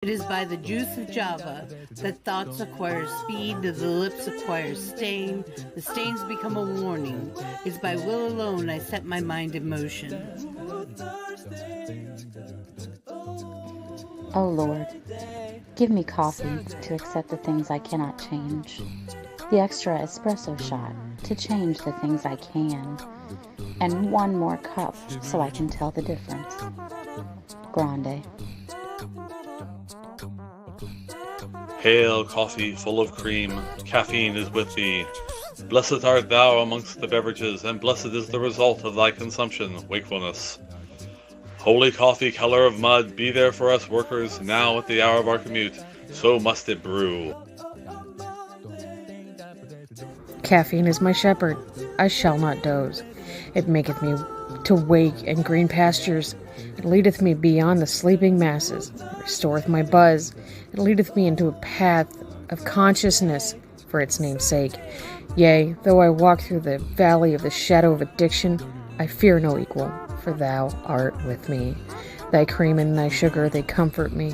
It is by the juice of Java that thoughts acquire speed, that the lips acquire stain, the stains become a warning. It's by will alone I set my mind in motion. O Lord, give me coffee to accept the things I cannot change, the extra espresso shot to change the things I can, and one more cup so I can tell the difference. Grande. Hail, coffee full of cream, caffeine is with thee. Blessed art thou amongst the beverages, and blessed is the result of thy consumption, wakefulness. Holy coffee, color of mud, be there for us workers, now at the hour of our commute, so must it brew. Caffeine is my shepherd, I shall not doze. It maketh me to wake in green pastures. It leadeth me beyond the sleeping masses. It restoreth my buzz. It leadeth me into a path of consciousness for its name's sake. Yea, though I walk through the valley of the shadow of addiction, I fear no equal, for thou art with me. Thy cream and thy sugar, they comfort me.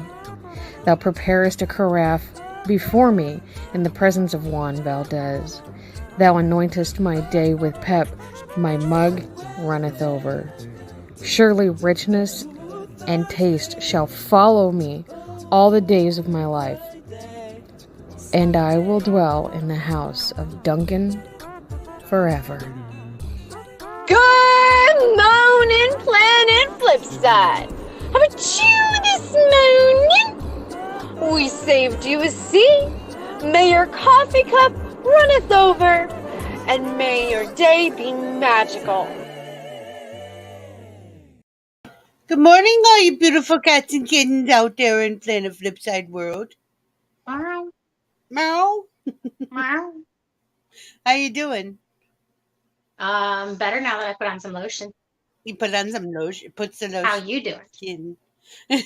Thou preparest a carafe before me in the presence of Juan Valdez. Thou anointest my day with pep, my mug runneth over. Surely richness and taste shall follow me all the days of my life, and I will dwell in the house of Duncan forever. Good morning, Planet Flipside. How about you this morning? We saved you a seat. May your coffee cup runneth over, and may your day be magical. Good morning, all you beautiful cats and kittens out there in Planet Flipside world. Meow. Meow. Meow. How you doing? Better now that I put on some lotion. You put on some lotion. Puts the lotion. How you doing? Skin. You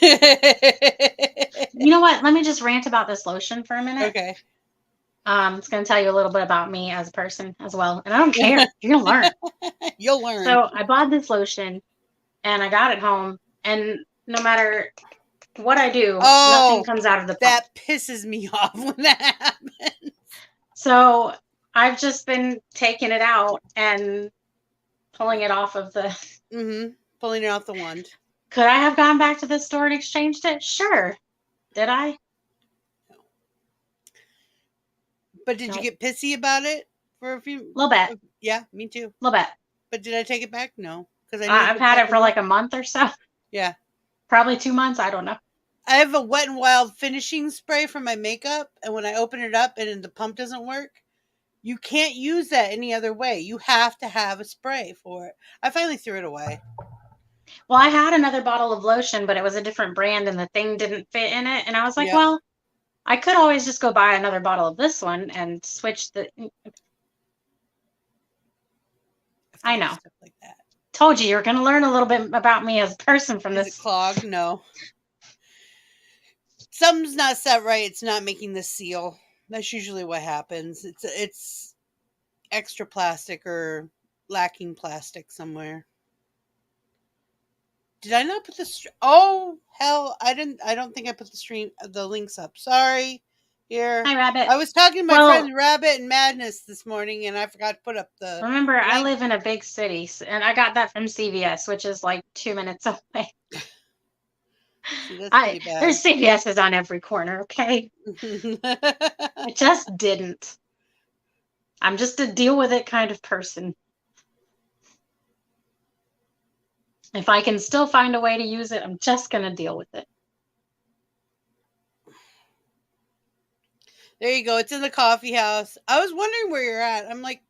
know what? Let me just rant about this lotion for a minute. Okay. It's going to tell you a little bit about me as a person as well. And I don't care. You're going to learn. You'll learn. So I bought this lotion and I got it home. And no matter what I do, nothing comes out of the pump. That pisses me off when that happens. So I've just been taking it out and pulling it off of the... Pulling it off the wand. Could I have gone back to the store and exchanged it? Sure. Did I? But did you get pissy about it for a few? Little bit. Yeah, me too. Little bit. But did I take it back? No, because I've had it for like a month or so. Yeah, probably 2 months. I don't know. I have a Wet n Wild finishing spray for my makeup, and when I open it up and the pump doesn't work, you can't use that any other way. You have to have a spray for it. I finally threw it away. Well, I had another bottle of lotion, but it was a different brand, and the thing didn't fit in it. And I was like, well, I could always just go buy another bottle of this one and switch the... I know. Stuff like that. Told you you're going to learn a little bit about me as a person from this. Is it clogged? No. Something's not set right. It's not making the seal. That's usually what happens. It's extra plastic or lacking plastic somewhere. Did I not put the oh hell, I don't think I put the links up. Sorry. Here. Hi, Rabbit. I was talking to my friend Rabbit and Madness this morning and I forgot to put up the... Remember, I live in a big city and I got that from CVS, which is like 2 minutes away. See, that's there's CVS's on every corner, okay? I just didn't. I'm just a deal with it kind of person. If I can still find a way to use it, I'm just going to deal with it. There you go. It's in the coffee house. I was wondering where you're at. I'm like,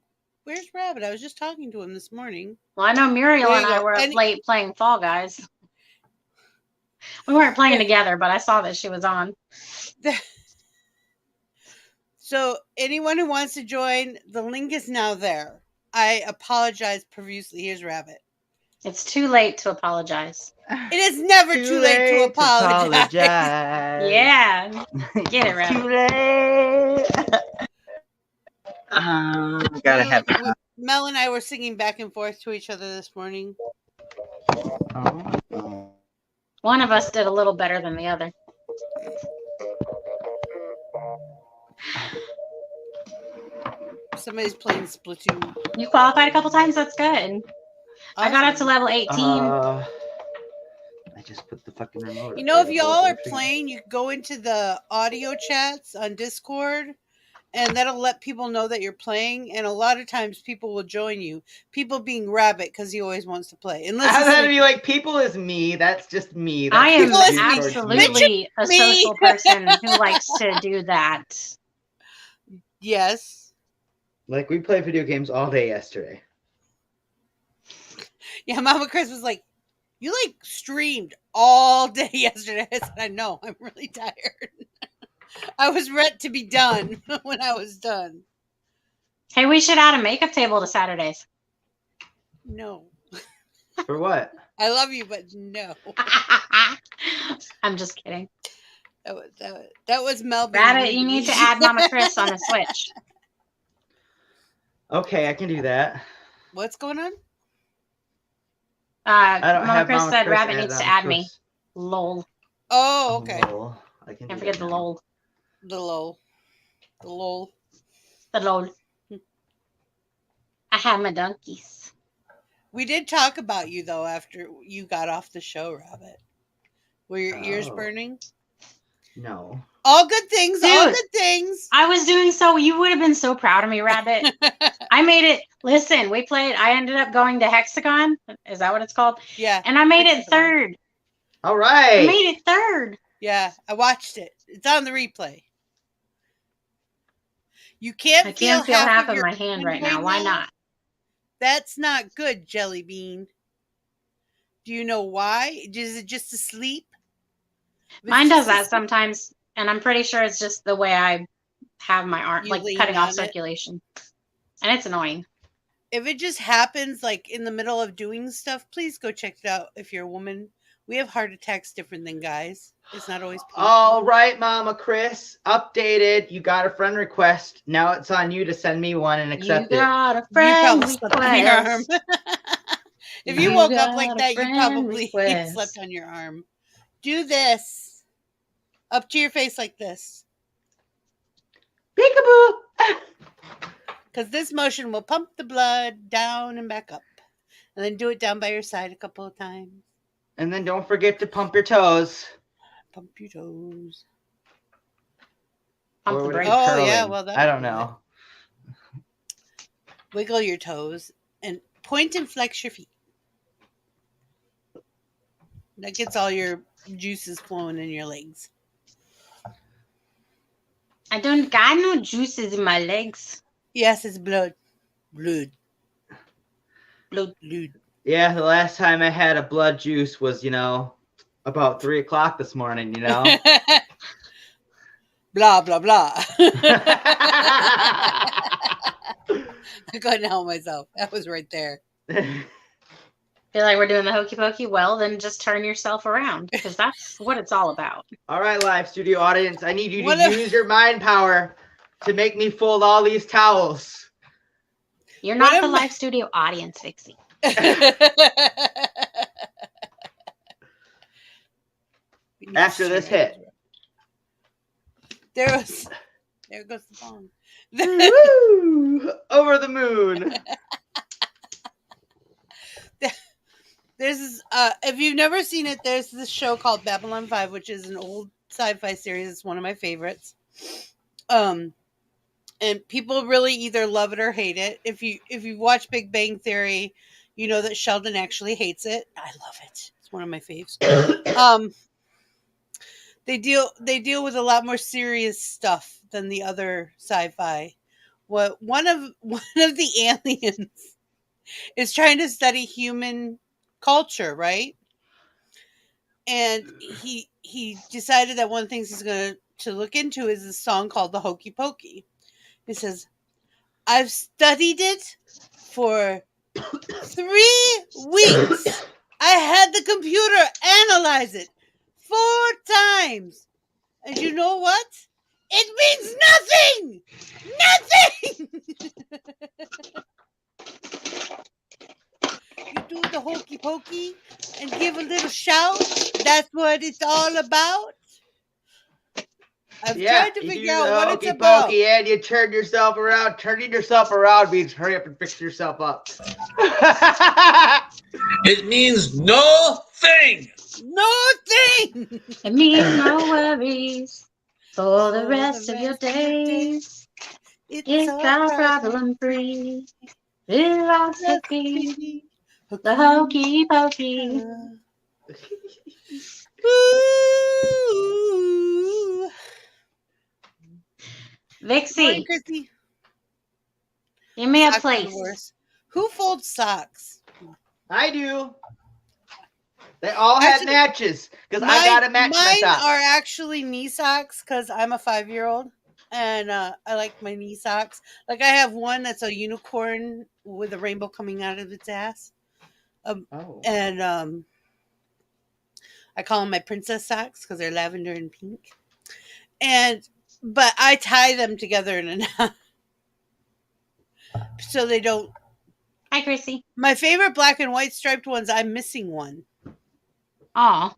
where's Rabbit? I was just talking to him this morning. Well, I know Muriel and I were up late playing Fall Guys. We weren't playing together, but I saw that she was on. So anyone who wants to join, the link is now there. I apologize profusely. Here's Rabbit. It's too late to apologize. It is never too late to apologize. Yeah. Get it, Rabbit. Too late. Gotta have it. Mel and I were singing back and forth to each other this morning. One of us did a little better than the other. Somebody's playing Splatoon. You qualified a couple times. That's good. I got up to level 18. I just put the fucking remote. You know, if y'all are playing, you go into the audio chats on Discord, and that'll let people know that you're playing. And a lot of times, people will join you. People being Rabbit because he always wants to play. Unless I had to be like, people is me. That's just me. That's I am People is me. absolutely a Me. social person who likes to do that. Yes. Like, we played video games all day yesterday. Yeah, Mama Chris was like, you like streamed all day yesterday. I said, I know, I'm really tired. I was ready to be done when I was done. Hey, we should add a makeup table to Saturdays. No. For what? I love you, but no. I'm just kidding. That was Melvin. Rabbit, you need to add Mama Chris on the Switch. Okay, I can do that. What's going on? Mama Chris said Rabbit needs to add me. Lol. Oh, okay. Lol. I can Can't forget the lol. The lol. The lol. The lol. I have my donkeys. We did talk about you, though, after you got off the show, Rabbit. Were your ears burning? No. All good things. Dude, all good things. I was doing so. You would have been so proud of me, Rabbit. I made it. Listen, we played. I ended up going to Hexagon. Is that what it's called? Yeah. And I made it third. All right. I made it third. Yeah, I watched it. It's on the replay. You can't I can't feel half of my hand right now. Why now. not? That's not good, Jelly Bean. Do you know why? Is it just asleep? Mine does that sometimes, and I'm pretty sure it's just the way I have my arm, like cutting off circulation. And it's annoying. If it just happens like in the middle of doing stuff, please go check it out if you're a woman. We have heart attacks different than guys. It's not always painful. All right, Mama Chris. Updated. You got a friend request. Now it's on you to send me one and accept it. You got a friend request. If you woke up like that, you probably slept on your arm. Do this. Up to your face like this. Peekaboo! Because this motion will pump the blood down and back up. And then do it down by your side a couple of times. And then don't forget to pump your toes. Pump your toes. Pump the brain. Oh, yeah. Well, I don't know. Wiggle your toes and point and flex your feet. That gets all your juices flowing in your legs. I don't got no juices in my legs. Yes, it's blood. Blood. Yeah, the last time I had a blood juice was, about 3 o'clock this morning, Blah, blah, blah. I couldn't help myself. That was right there. Feel like we're doing the hokey pokey? Well, then just turn yourself around, because that's what it's all about. All right, live studio audience. I need you to use your mind power to make me fold all these towels. You're not the live studio audience, Vixie. After this hit. There goes the song. Woo! Over the moon. There's this, if you've never seen it, there's this show called Babylon 5, which is an old sci-fi series. It's one of my favorites. And people really either love it or hate it. If you watch Big Bang Theory, you know that Sheldon actually hates it. I love it. It's one of my faves. They deal with a lot more serious stuff than the other sci-fi. One of the aliens is trying to study human culture, right? And he decided that one of the things he's going to look into is a song called the Hokey Pokey. He says, I've studied it for 3 weeks. I had the computer analyze it 4 times. And you know what? It means nothing! You do the hokey pokey and give a little shout. That's what it's all about. I've Yeah, tried to you figure do the out what it's hokey about. pokey and you turn yourself around. Turning yourself around means hurry up and fix yourself up. It means no thing. No thing. It means no worries for the rest of your days. It's all problem free. Philosophy, the hokey pokey. Ooh. Morning, Vixie, Chrissy. give me a Socks are the place. worst. Who folds socks? I do. They all had Actually, matches because I gotta match my Mine socks. are actually knee socks because I'm a 5-year-old and I like my knee socks. Like I have one that's a unicorn with a rainbow coming out of its ass. And I call them my princess socks because they're lavender and pink. But I tie them together in a knot so they don't. Hi, Chrissy. My favorite black and white striped ones, I'm missing one. Aw.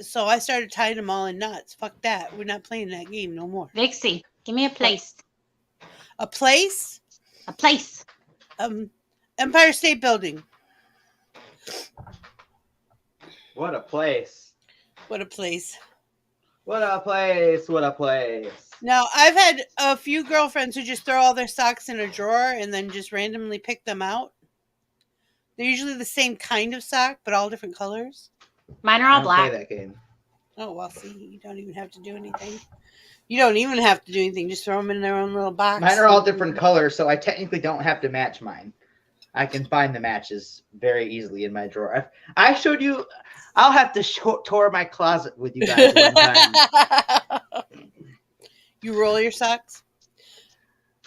So I started tying them all in knots. Fuck that. We're not playing that game no more. Vixie, give me a place. A place? A place. Empire State Building. What a place. What a place. What a place. What a place. Now, I've had a few girlfriends who just throw all their socks in a drawer and then just randomly pick them out. They're usually the same kind of sock, but all different colors. Mine are all black. Play that game. Oh, well, see, you don't even have to do anything. You don't even have to do anything. Just throw them in their own little box. Mine are all different colors, so I technically don't have to match mine. I can find the matches very easily in my drawer. I showed you. I'll have to tour my closet with you guys one time. You roll your socks?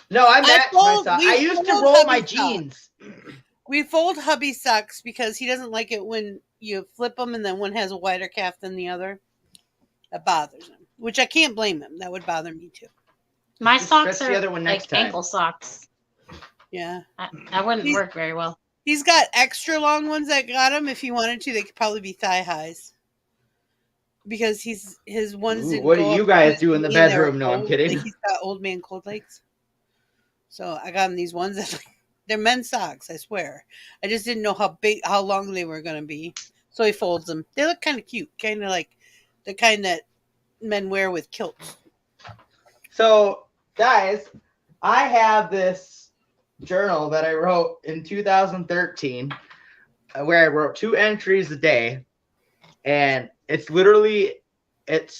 No, I match my socks. I used to roll my jeans. We fold hubby socks because he doesn't like it when you flip them and then one has a wider calf than the other. That bothers him, which I can't blame him. That would bother me too. My Just socks stretch are the other one next like time. ankle socks. Yeah. That wouldn't work very well. He's got extra long ones that got him. If he wanted to, they could probably be thigh highs. Because his ones didn't what go do you up guys his do in the knee and they were bedroom? No, I'm old. kidding. Like he's got old man cold legs. So I got him these ones that they're men's socks, I swear. I just didn't know how long they were gonna be. So he folds them. They look kind of cute, kind of like the kind that men wear with kilts. So, guys, I have this journal that I wrote in 2013 where I wrote 2 entries a day, and it's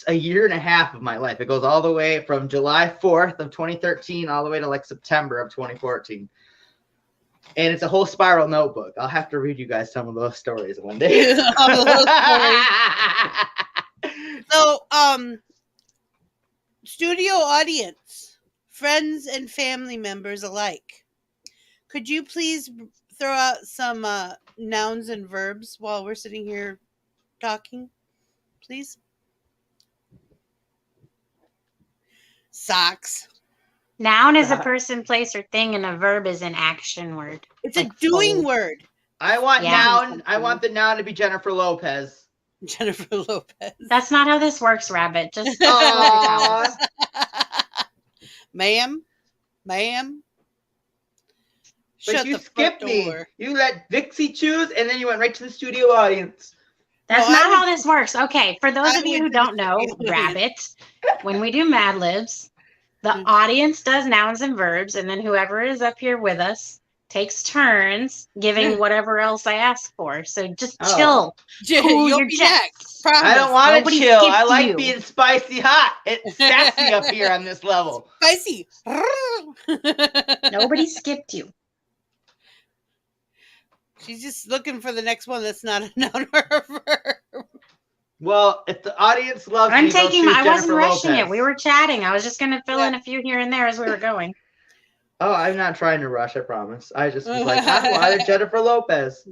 a year and a half of my life. It goes all the way from July 4th of 2013 all the way to like September of 2014. And it's a whole spiral notebook. I'll have to read you guys some of those stories one day. So, studio audience, friends and family members alike, could you please throw out some nouns and verbs while we're sitting here talking, please? Socks. Noun is a person, place, or thing, and a verb is an action word. It's like a doing word. I want noun. I want the noun to be Jennifer Lopez. Jennifer Lopez. That's not how this works, Rabbit. Just ma'am. But you skipped me. You let Vixie choose, and then you went right to the studio audience. That's not how this works. Okay, for those of you who don't know, Rabbit, when we do Mad Libs, the audience does nouns and verbs, and then whoever is up here with us takes turns giving whatever else I ask for. So just chill. Cool your jets. I don't want to chill. I like being spicy hot. It's sassy up here on this level. Spicy. Nobody skipped you. She's just looking for the next one that's not a noun or a verb. Well, if the audience loves I'm me, taking. I wasn't rushing Lopez. it. We were chatting. I was just going to fill in a few here and there as we were going. Oh, I'm not trying to rush. I promise. I just was like, I wanted Jennifer Lopez.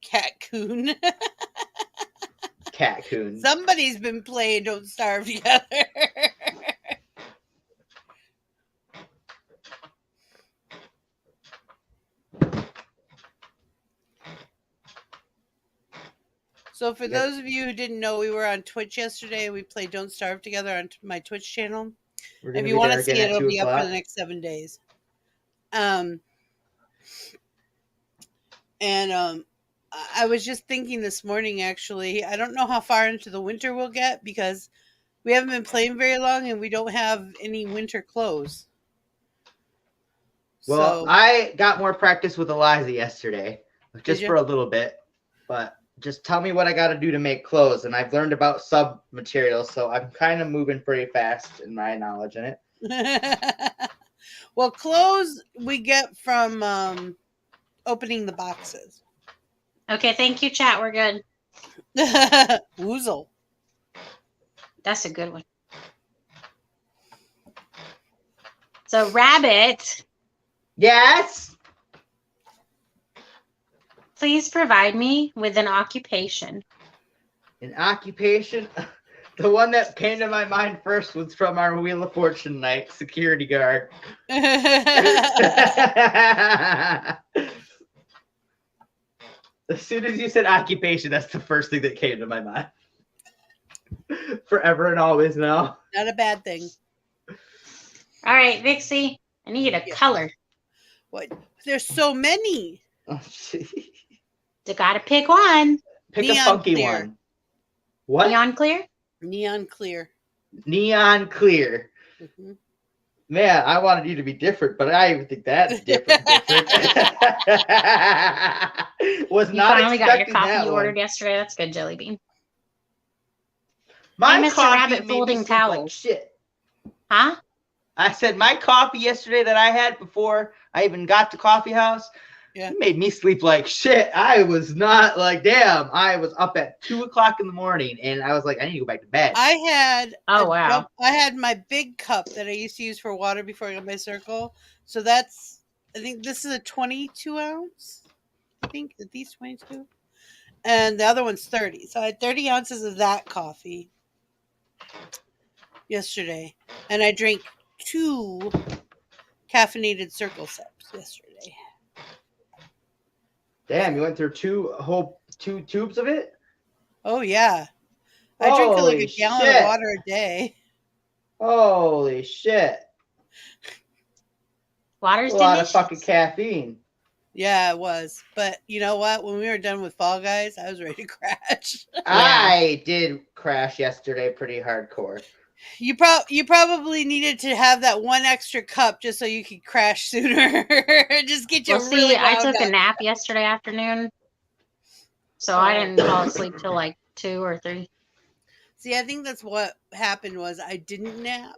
Catcoon. Catcoon. Somebody's been playing Don't Starve together. So So for those of you who didn't know, we were on Twitch yesterday. We played Don't Starve together on my Twitch channel. If you want to see it, it'll be up for the next 7 days. I was just thinking this morning, actually, I don't know how far into the winter we'll get because we haven't been playing very long and we don't have any winter clothes. Well, I got more practice with Eliza yesterday, just for a little bit, but just tell me what I got to do to make clothes. And I've learned about sub materials, so I'm kind of moving pretty fast in my knowledge in it. Well, clothes we get from opening the boxes. Okay, thank you, chat. We're good. Woozle. That's a good one. So, Rabbit. Yes? Please provide me with an occupation. An occupation? The one that came to my mind first was from our Wheel of Fortune night, security guard. As soon as you said occupation, that's the first thing that came to my mind. Forever and always now. Not a bad thing. All right, Vixie, I need a color. What? There's so many. Oh, You gotta pick one. Pick a funky one. What? Neon clear? Neon clear. Neon clear. Mm-hmm. Man, I wanted you to be different, but I even think that's different. Was You not finally got your expecting coffee that you one. ordered yesterday. That's good, Jelly Bean. My Mr. coffee Rabbit made me folding sleep like towels. shit. Huh? I said my coffee yesterday that I had before I even got to coffee house, it made me sleep like shit. I was not like, damn. I was up at 2:00 in the morning, and I was like, I need to go back to bed. I had wow. I had my big cup that I used to use for water before I got my circle. So that's, I think this is a 22 ounce. I think at least 22, and the other one's 30. So I had 30 ounces of that coffee yesterday, and I drank 2 caffeinated circle sips yesterday. Damn, you went through two tubes of it? Oh yeah, I drink like a gallon of water a day. Holy shit! Water's a lot delicious. of fucking caffeine. Yeah, it was. But you know what? When we were done with Fall Guys, I was ready to crash. I did crash yesterday pretty hardcore. You probably needed to have that one extra cup just so you could crash sooner. Just get you really wound I took up. a nap yesterday afternoon, so I didn't fall asleep till like 2 or 3. See, I think that's what happened was I didn't nap.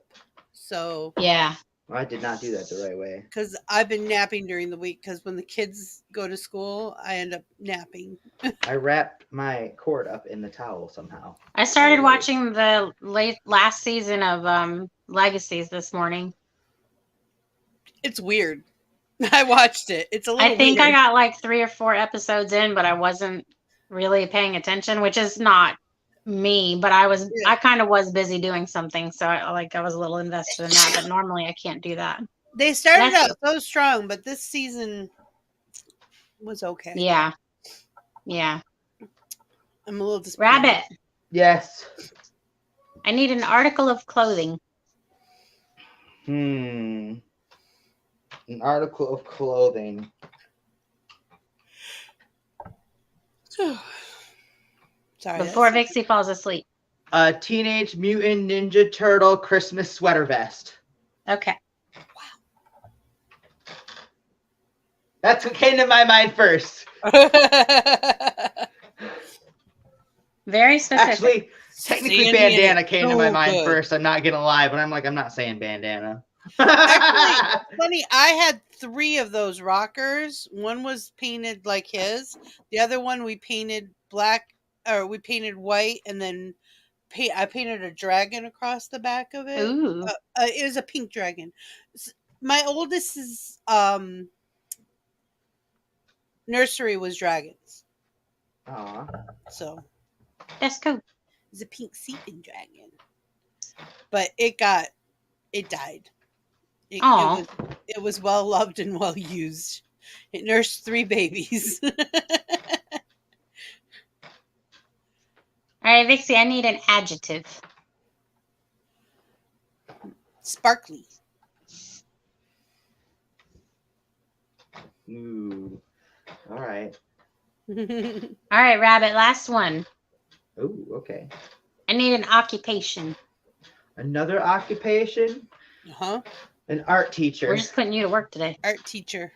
So yeah. I did not do that the right way. Because I've been napping during the week because when the kids go to school, I end up napping. I wrapped my cord up in the towel somehow. I started watching the last season of Legacies this morning. It's weird. I watched it. It's a little I think weird. I got like 3 or 4 episodes in, but I wasn't really paying attention, which is not me, but I kind of was busy doing something, so I was a little invested in that, but normally I can't do that. They started out so strong, but this season was okay. Yeah. I'm a little disappointed. Rabbit. Yes. I need an article of clothing. An article of clothing. Sorry. Before Vixie falls asleep. A Teenage Mutant Ninja Turtle Christmas sweater vest. Okay. Wow. That's what came to my mind first. Very specific. Actually, technically bandana came to my mind first. I'm not gonna lie, but I'm not saying bandana. Actually, funny, I had 3 of those rockers. One was painted like his. The other one we painted black, or we painted white, and then I painted a dragon across the back of it. Ooh. It was a pink dragon. My oldest's nursery was dragons. So that's cool. It's a pink seeping dragon, but it died. It was well loved and well used. It nursed 3 babies. All right, Vixie, I need an adjective. Sparkly. Ooh. All right. All right, Rabbit, last one. Ooh, okay. I need an occupation. Another occupation? Uh-huh. An art teacher. We're just putting you to work today. Art teacher.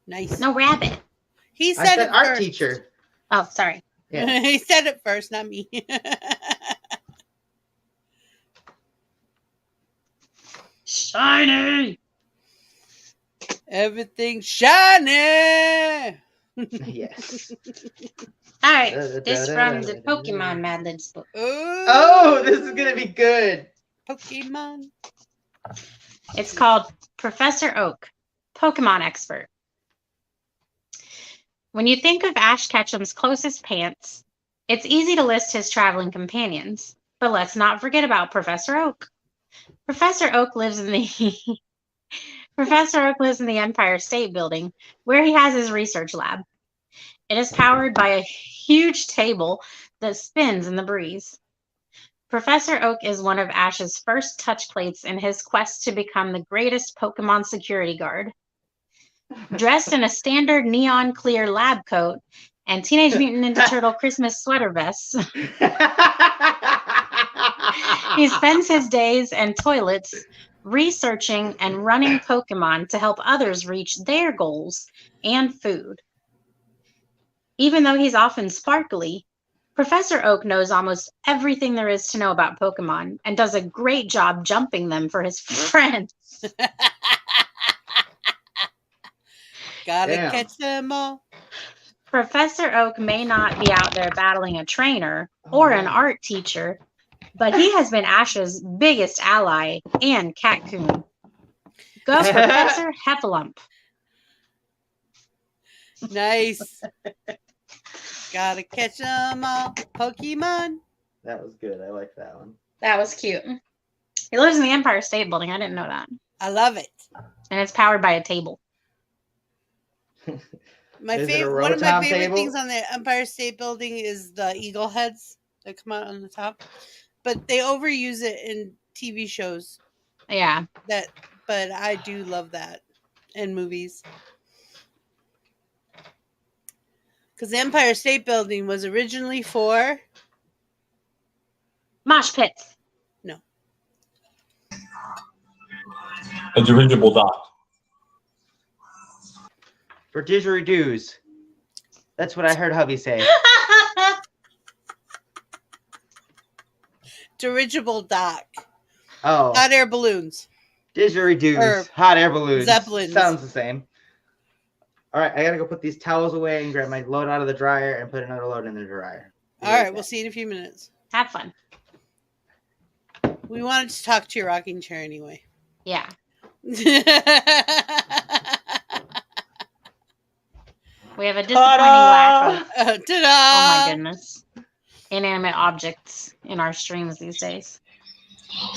Nice. No, Rabbit. He I said said it art first. teacher. Oh, sorry. Yeah. He said it first, not me. Shiny. Everything shiny. Yes. All right, this from the Pokemon Mad Libs book. Oh, this is gonna be good. Pokemon. It's called Professor Oak, Pokemon Expert. When you think of Ash Ketchum's closest pants, it's easy to list his traveling companions, but let's not forget about Professor Oak. Professor Oak lives in the Empire State Building, where he has his research lab. It is powered by a huge table that spins in the breeze. Professor Oak is one of Ash's first touch plates in his quest to become the greatest Pokemon security guard. Dressed in a standard neon clear lab coat and Teenage Mutant Ninja Turtle Christmas sweater vests, he spends his days and toilets researching and running Pokemon to help others reach their goals and food. Even though he's often sparkly, Professor Oak knows almost everything there is to know about Pokemon and does a great job jumping them for his friends. Gotta Damn. catch them all. Professor Oak may not be out there battling a trainer or an art teacher, but he has been Ash's biggest ally and catcoon. Go Professor Heffalump. Nice. Gotta catch them all. Pokemon. That was good. I like that one. That was cute. He lives in the Empire State Building. I didn't know that. I love it. And it's powered by a table. My Is it a favorite, one of my Rotom favorite table? things on the Empire State Building is the eagle heads that come out on the top. But they overuse it in TV shows. Yeah. But I do love that in movies. Because the Empire State Building was originally for Mosh pits. no. A dirigible dock. For didgeridoos. That's what I heard hubby say. Dirigible dock. Oh. Hot air balloons. Didgeridoos. Hot air balloons. Zeppelins. Sounds the same. All right, I gotta go put these towels away and grab my load out of the dryer and put another load in the dryer. All right, we'll see you in a few minutes. Have fun. We wanted to talk to your rocking chair anyway. Yeah. We have a disappointing lack of, Ta-da! oh my goodness, inanimate objects in our streams these days.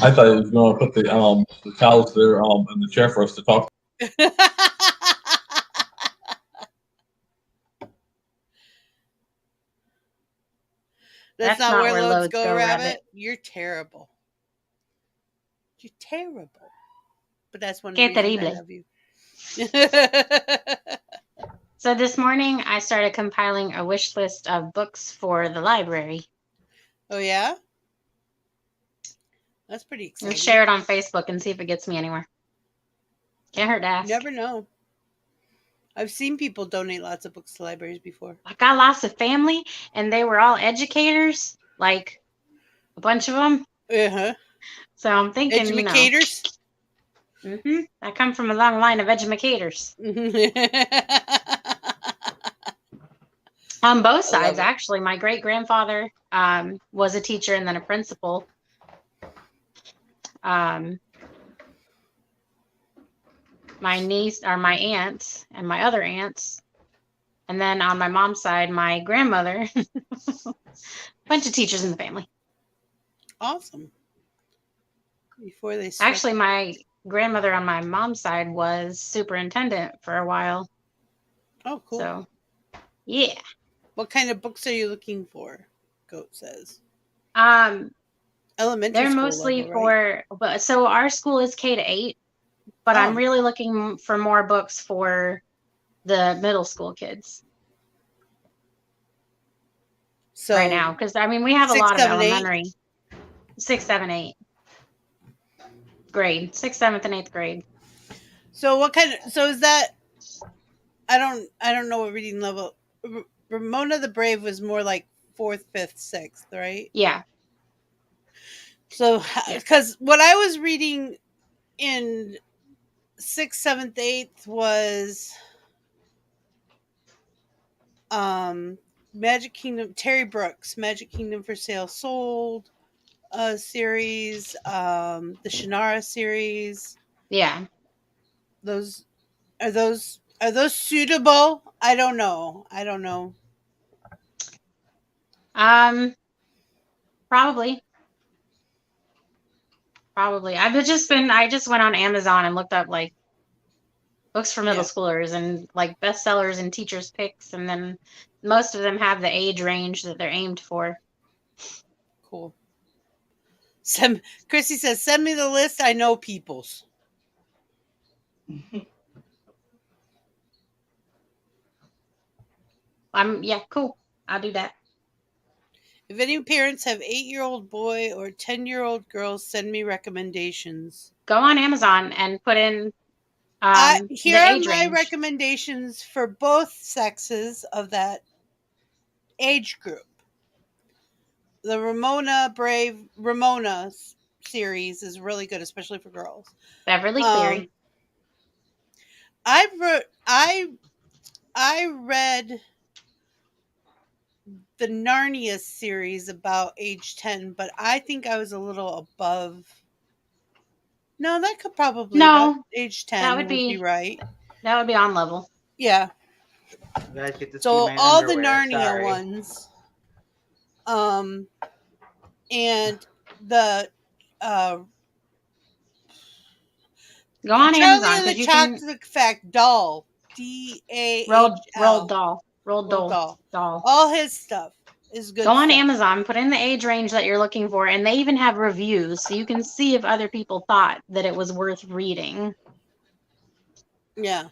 I thought he was going to put the towels there in the chair for us to talk. That's not where loads go, Rabbit. You're terrible. You're terrible. But that's one of the reasons I love you. So this morning, I started compiling a wish list of books for the library. Oh, yeah? That's pretty exciting. And share it on Facebook and see if it gets me anywhere. Can't hurt to ask. You never know. I've seen people donate lots of books to libraries before. I got lots of family, and they were all educators, like a bunch of them. Uh-huh. So I'm thinking, Educators? I come from a long line of educators. On both sides, actually. My great-grandfather was a teacher and then a principal. My niece, or my aunt, and my other aunts. And then on my mom's side, my grandmother. Bunch of teachers in the family. Awesome. Before they Actually, my grandmother on my mom's side was superintendent for a while. Oh, cool. So, yeah. What kind of books are you looking for? Goat says. Elementary They're school mostly level, right? but so our school is K-8, but I'm really looking for more books for the middle school kids. So right now, because I mean we have 6, a lot 7, of elementary. 6, 7, 8 grade, 6th, 7th, and 8th grade. So what kind of? So is that? I don't know what reading level. Ramona the Brave was more like 4th, 5th, 6th, right? Yeah. So, because what I was reading in 6th, 7th, 8th was Magic Kingdom, Terry Brooks, Magic Kingdom for Sale Sold series, the Shannara series. Yeah. Those are those suitable? I don't know. Probably. I just went on Amazon and looked up like books for middle schoolers and like bestsellers and teachers' picks, and then most of them have the age range that they're aimed for. Cool. Chrissy says, "Send me the list. I know people's." Cool. I'll do that. If any parents have 8-year-old boy or 10-year-old girls, send me recommendations. Go on Amazon and put in here are my recommendations for both sexes of that age group. The Ramona series is really good, especially for girls. Beverly Cleary. I read the Narnia series about age 10, but I think I was a little above. No, that could probably age 10 that would be right. That would be on level. Yeah. You guys get to so see my all underwear. The Narnia Sorry. ones, and the go on Charlie Amazon and the Chocolate Factory doll, DAHL. Roald Dahl. All his stuff is good. Go on Amazon, put in the age range that you're looking for, and they even have reviews, so you can see if other people thought that it was worth reading. Yeah.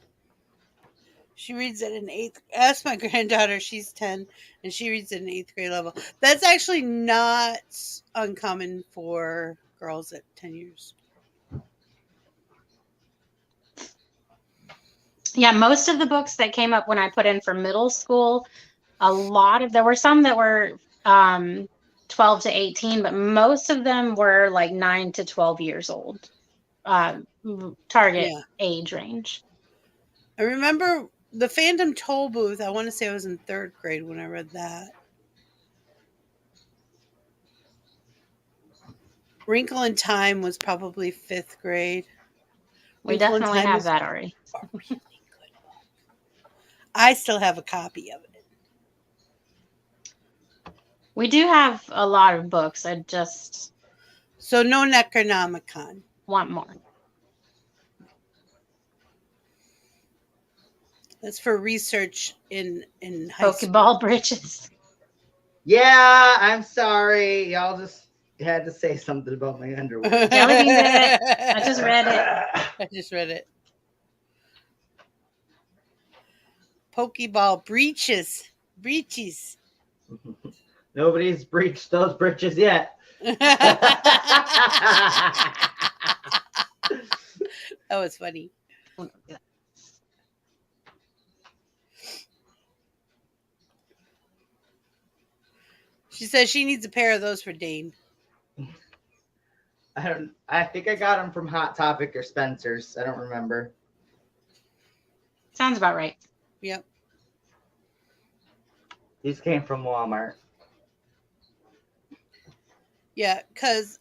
She reads at an 8th. Ask my granddaughter, she's 10, and she reads at an 8th grade level. That's actually not uncommon for girls at 10 years. Yeah, most of the books that came up when I put in for middle school, there were some that were 12 to 18, but most of them were like 9 to 12 years old. Target age range. I remember the Phantom Toll Booth. I want to say I was in 3rd grade when I read that. Wrinkle in Time was probably 5th grade. We definitely have that already. A really good book. I still have a copy of it. We do have a lot of books. So no Necronomicon. Want more. That's for research in high school. Pokeball britches. Yeah, I'm sorry. Y'all just had to say something about my underwear. Jelly Bean did it. I just read it. Pokeball breeches. Nobody's breached those britches yet. That was funny. She says she needs a pair of those for Dane. I think I got them from Hot Topic or Spencer's. I don't remember. Sounds about right. Yep. These came from Walmart. Yeah, because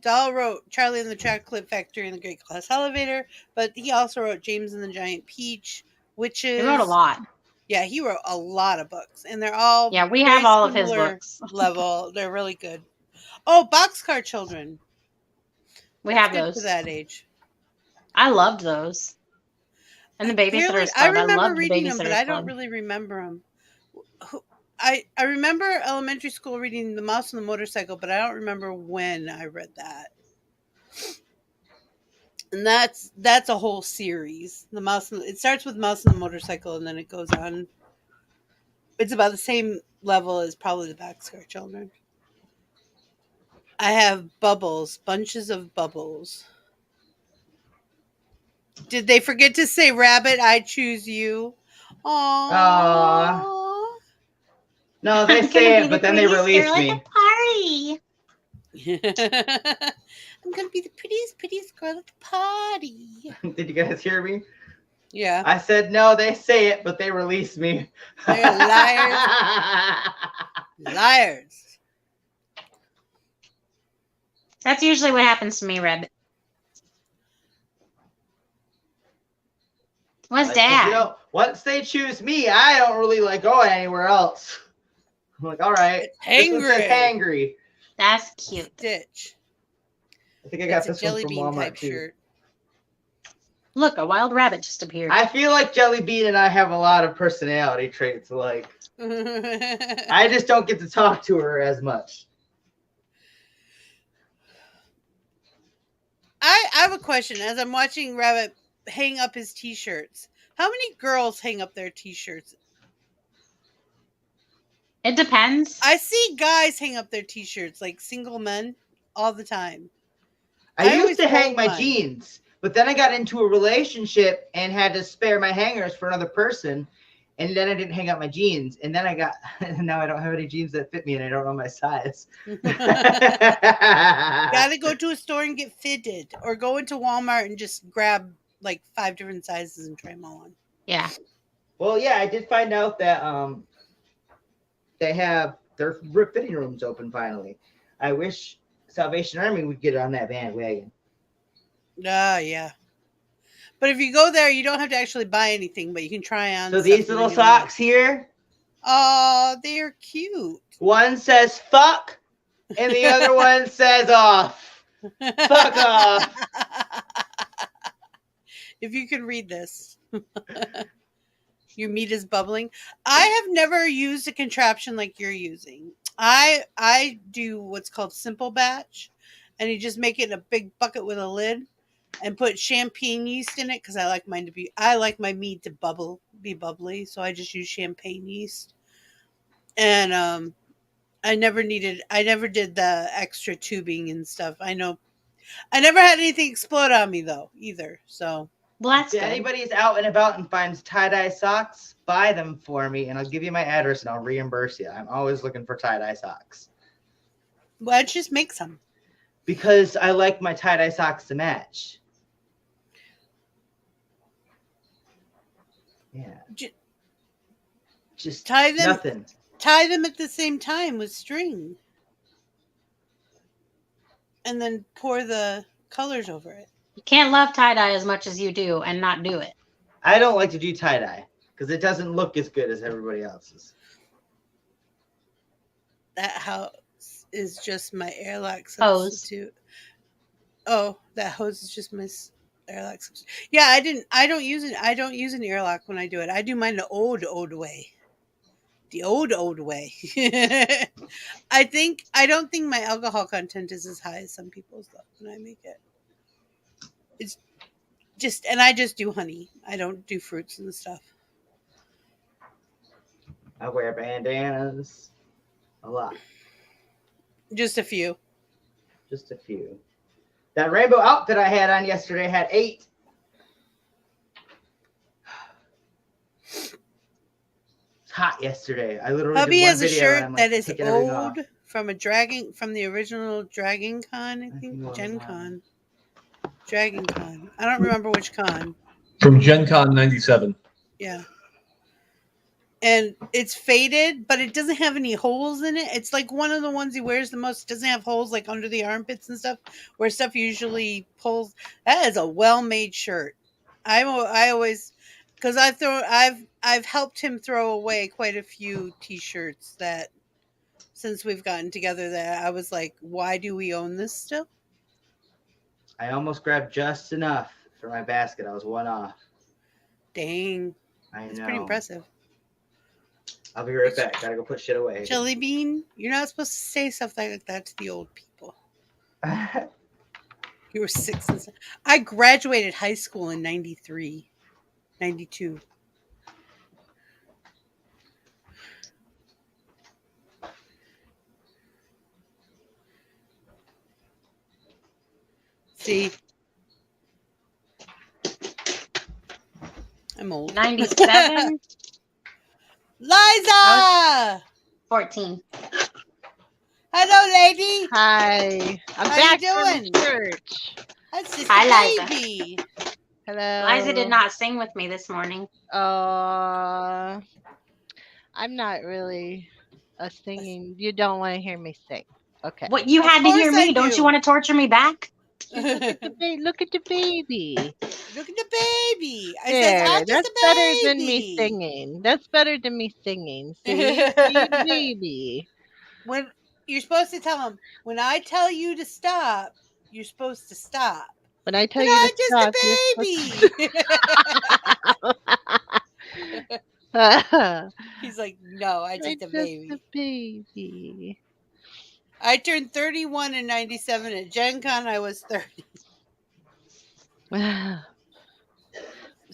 Dahl wrote Charlie and the Chocolate Factory and the Great Glass Elevator, but he also wrote James and the Giant Peach, Witches. He wrote a lot. Yeah, he wrote a lot of books, and they're all we have all of his books. level. They're really good. Oh, Boxcar Children. We have those for that age. I loved those. And the Babysitter's Club. I remember reading them, but I don't really remember them. I remember elementary school reading The Mouse and the Motorcycle, but I don't remember when I read that. And that's a whole series. It starts with Mouse and the Motorcycle, and then it goes on. It's about the same level as probably the Boxcar Children. I have bubbles, bunches of bubbles. Did they forget to say, "Rabbit, I choose you"? Aww. No, they say it, but then they release me. Party. I'm gonna be the prettiest girl at the party. Did you guys hear me? Yeah. I said no, they say it, but they release me. They're liars. Liars. That's usually what happens to me, Rabbit. What's Dad? You know, once they choose me, I don't really like going anywhere else. I'm like, all right. This one says hangry. That's cute. Stitch. I think I got this one from Walmart too. Shirt. Look, a wild rabbit just appeared. I feel like Jelly Bean and I have a lot of personality traits. Like, I just don't get to talk to her as much. I have a question. As I'm watching Rabbit hang up his T-shirts, how many girls hang up their T-shirts? It depends. I see guys hang up their T-shirts, like single men, all the time. I used to hang my jeans, but then I got into a relationship and had to spare my hangers for another person, and then I didn't hang up my jeans, and then now I don't have any jeans that fit me, and I don't know my size. Gotta go to a store and get fitted, or go into Walmart and just grab like 5 different sizes and try them all on. Yeah. Well, yeah, I did find out that they have their fitting rooms open finally. I wish Salvation Army would get on that bandwagon. Yeah. But if you go there, you don't have to actually buy anything, but you can try on. So these little socks here. Oh, they're cute. One says fuck, and the other one says off. Fuck off. If you can read this. Your meat is bubbling. I have never used a contraption like you're using. I do what's called simple batch, and you just make it in a big bucket with a lid and put champagne yeast in it because I like my meat to be bubbly, so I just use champagne yeast. And I never did the extra tubing and stuff. I know I never had anything explode on me though either. So if anybody's out and about and finds tie-dye socks, buy them for me, and I'll give you my address and I'll reimburse you. I'm always looking for tie-dye socks. Why don't you just make some? Because I like my tie-dye socks to match. Yeah. Just tie them. Nothing. Tie them at the same time with string. And then pour the colors over it. You can't love tie-dye as much as you do and not do it. I don't like to do tie-dye because it doesn't look as good as everybody else's. That house is just my airlock substitute. Oh, that hose is just my airlock substitute. Yeah, I don't use an airlock when I do it. I do mine the old way. The old way. I don't think my alcohol content is as high as some people's though when I make it. It's just, and I just do honey. I don't do fruits and stuff. I wear bandanas a lot. Just a few. Just a few. That rainbow outfit I had on yesterday had 8. It's hot yesterday. I literally Hubby did one has a video shirt and I'm, that is old off. from the original Dragon Con, I think. Gen Con. Dragon Con. I don't remember which con. From Gen Con 97. Yeah. And it's faded, but it doesn't have any holes in it. It's like one of the ones he wears the most. It doesn't have holes like under the armpits and stuff, where stuff usually pulls. That is a well-made shirt. I always, because I've helped him throw away quite a few T-shirts that since we've gotten together. That I was like, why do we own this still? I almost grabbed just enough for my basket. I was one off. Dang, I know. That's pretty impressive. I'll be right back. Gotta go put shit away. Jelly bean, you're not supposed to say stuff like that to the old people. You were 6 and 7. I graduated high school in 93, 92. See? I'm old. 97. Liza! 14. Hello, lady. Hi. I'm How back you doing? from church. That's just Hi, a Liza. baby. Hello. Liza did not sing with me this morning. I'm not really a singing. You don't want to hear me sing. Okay. What, you Of had to hear course I me. Don't do. you want to torture me back? Look at the baby. Look at the baby. I There, said, I'm just that's a better baby. than me singing. That's better than me singing. See, see, baby. When you're supposed to tell him, when I tell you to stop, you're supposed to stop. When I tell But you I'm to just stop, a baby. He's like, no, I'm I'm just a just baby. a baby. I turned 31 in 97. At Gen Con, I was 30.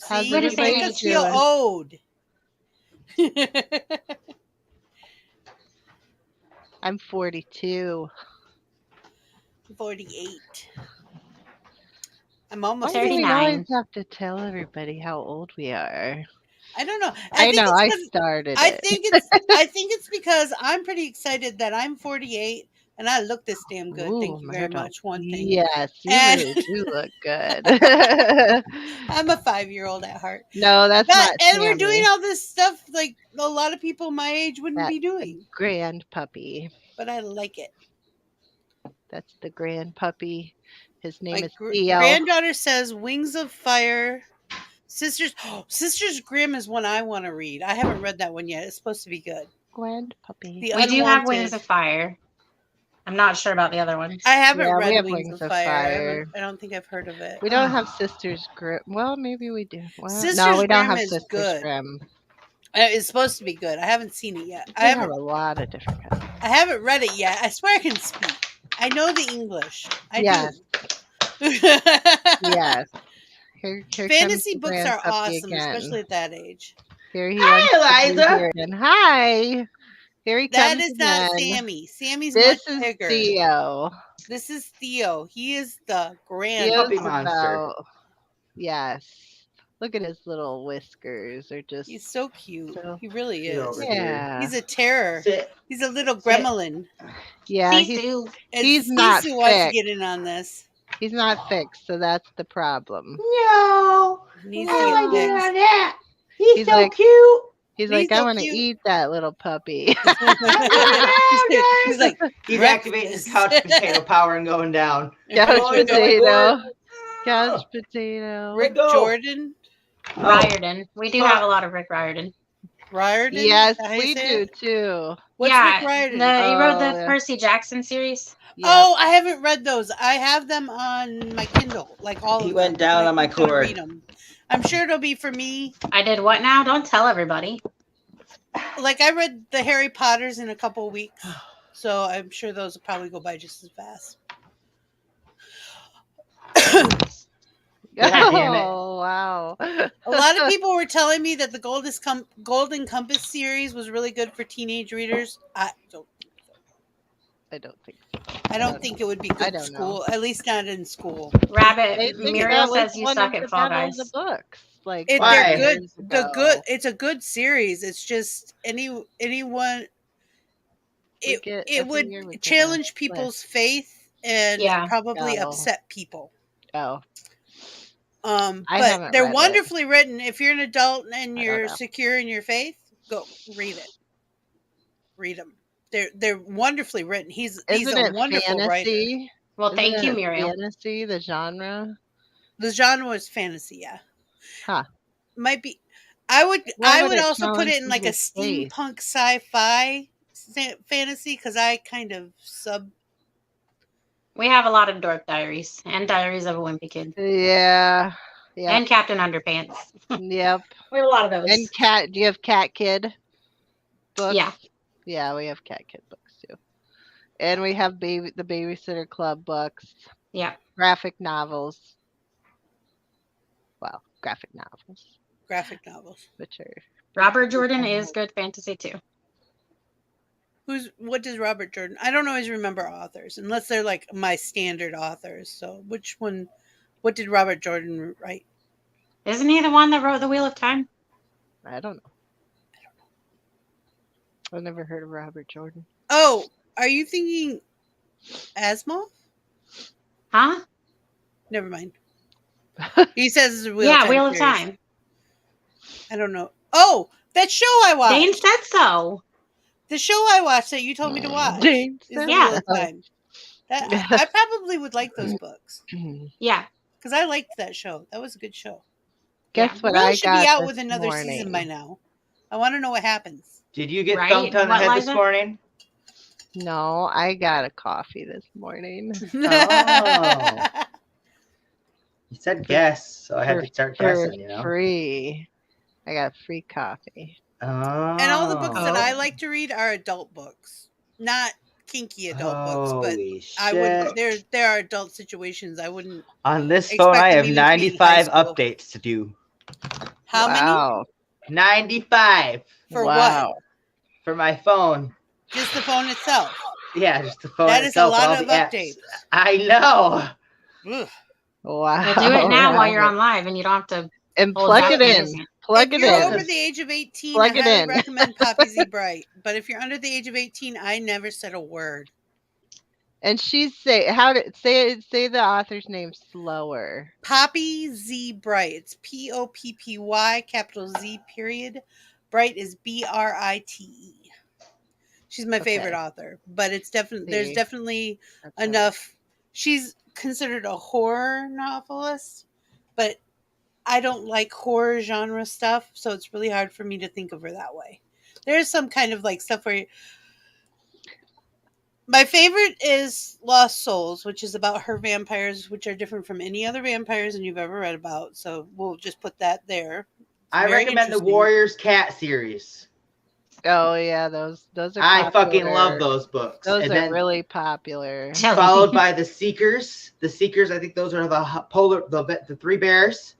How's See, you everybody make us feel doing? old. I'm 42. 48. I'm almost Why do we 39. always have to tell everybody how old we are? I don't know. I know, I it's 'cause- started I it. think it's because I'm pretty excited that I'm 48 and I look this damn good. Ooh, Thank you very Myrtle. much. One thing. Yes, you And- really do look good. I'm a 5-year-old at heart. No, that's not And we're doing Sammy. all this stuff like a lot of people my age wouldn't That's be doing. Grand puppy. But I like it. That's the grand puppy. His name My is Theo. granddaughter says Wings of Fire. Sisters Grimm is one I want to read. I haven't read that one yet. It's supposed to be good. Grand puppy. The We do have Wings Unwanted. of Fire. I'm not sure about the other ones. I haven't Yeah, we read have Wings of Fire. I don't think I've heard of it. We don't have Sisters Grimm. Well, maybe we do. Well, no, Sisters we don't Grimm have is Sisters good. Grimm. It's supposed to be good. I haven't seen it yet. We have a lot of different kinds. I haven't read it yet. I swear I can speak. I know the English. I Yes. do. Yes. Here Fantasy comes the books grand are puppy awesome, again. especially at that age. Here he Hi, wants to be Eliza. here again. Hi. Here he That comes is not again. Sammy. Sammy's This much is bigger. Theo. This is Theo. He is the grand Theo's Puppy monster. about- Yes. Look at his little whiskers. They're just He's so cute. So- He really Get is. over here. yeah. He's a terror. Sit. He's a little gremlin. Yeah, Sisu. And He's not Sisu wants to fixed. get in on this. he's not fixed, so that's the problem. No. He needs I to like get it fixed. on that. He's He's so like- cute. He's He's like, I so want to cute. eat that little puppy. He's like, He's activating his couch potato power and going down. Couch Oh, he's going potato. forward. Couch potato. Rick go. Jordan. Riordan. We do have a lot of Rick Riordan. Riordan? Yes, Is that how you we say do it? too. What's yeah, Rick Riordan? he wrote the yeah. Percy Jackson series. Yep. Oh, I haven't read those. I have them on my Kindle, like all He of went them. down and I on my keep trying to cord. read 'em. I'm sure it'll be for me. I did what now? Don't tell everybody. Like I read the Harry Potters in a couple weeks, so I'm sure those will probably go by just as fast. God damn it. Oh wow. A lot of people were telling me that the Golden Compass series was really good for teenage readers. I don't think it would be I good in don't school. At least not in school. Rabbit, I think Muriel that was says you one suck of at the Fall better Guys. the books. Like Why? They're good. years The ago. good. It's a good series. It's just anyone. We It get- it every would year we get challenge a people's faith and Yeah. probably Oh. upset people. Oh, I I but haven't they're read it. wonderfully written. If you're an adult and I don't you're know. secure in your faith, go read it. Read them. They're wonderfully written. He's isn't a it wonderful writer. fantasy? Well, thank Isn't you, it Muriel. Fantasy, the genre. The genre is fantasy. Yeah, Huh. might be. I would Why would it also put challenge it in like a people's faith? steampunk sci-fi fantasy because I kind of We have a lot of Dork Diaries and Diaries of a Wimpy Kid Yeah. Yeah. and Captain Underpants. Yep. We have a lot of those. And cat. Do you have Cat Kid? books. Yeah. Yeah, we have cat kid books too. And we have the Babysitter Club books, Yeah. graphic novels. Well, graphic novels, Graphic novels. which are Robert Jordan is good fantasy too. What does Robert Jordan? I don't always remember authors unless they're like my standard authors. So which one? What did Robert Jordan write? Isn't he the one that wrote The Wheel of Time? I don't know. I've never heard of Robert Jordan. Oh, are you thinking Asimov? Huh? Never mind. He says it's Yeah, Wheel of Time. I don't know. Oh, that show I watched. Dane said so. The show I watched that you told me to watch Dane is The said Wheel of so. Time. I probably would like those books Yeah. because I liked that show. That was a good show. Guess It what really I should got be out this with another morning. season by now. I want to know what happens. Did you get Right? thumped on the What, head this Liza? morning? No, I got a coffee this morning. Oh. You said guess, so I had For- to start for guessing, you know? free. I got free coffee. Oh. And all the books that Oh. I like to read are adult books, not kinky adult books, but Holy I wouldn't. shit. There are adult situations I wouldn't. On this phone, expect I them have even to be in high 95 school. updates to do. How many Wow. 95 for Wow. what? for my phone. Just the phone itself. Yeah, just the phone That is a itself. and lot all of the apps. updates. I know. Ugh. Wow. Well, do it now while you're on live and you don't have to And hold plug back it in. music. Plug If it you're in. over the age of 18, Plug I it highly in. recommend Poppy Z Bright. But if you're under the age of 18, I never said a word. And she's say the author's name slower. Poppy Z Bright. It's Poppy capital Z period. Bright is Brite. She's my favorite Okay. author, but it's definitely there's See. definitely That's right. enough. She's considered a horror novelist, but I don't like horror genre stuff, so it's really hard for me to think of her that way. There's some kind of like stuff where my favorite is Lost Souls, which is about her vampires, which are different from any other vampires you've ever read about. So we'll just put that there. I Very recommend the interesting. Warriors Cat series. Oh yeah, those are. I fucking popular. love those books. Those and are then really popular. followed by the Seekers. The Seekers, I think those are the three bears.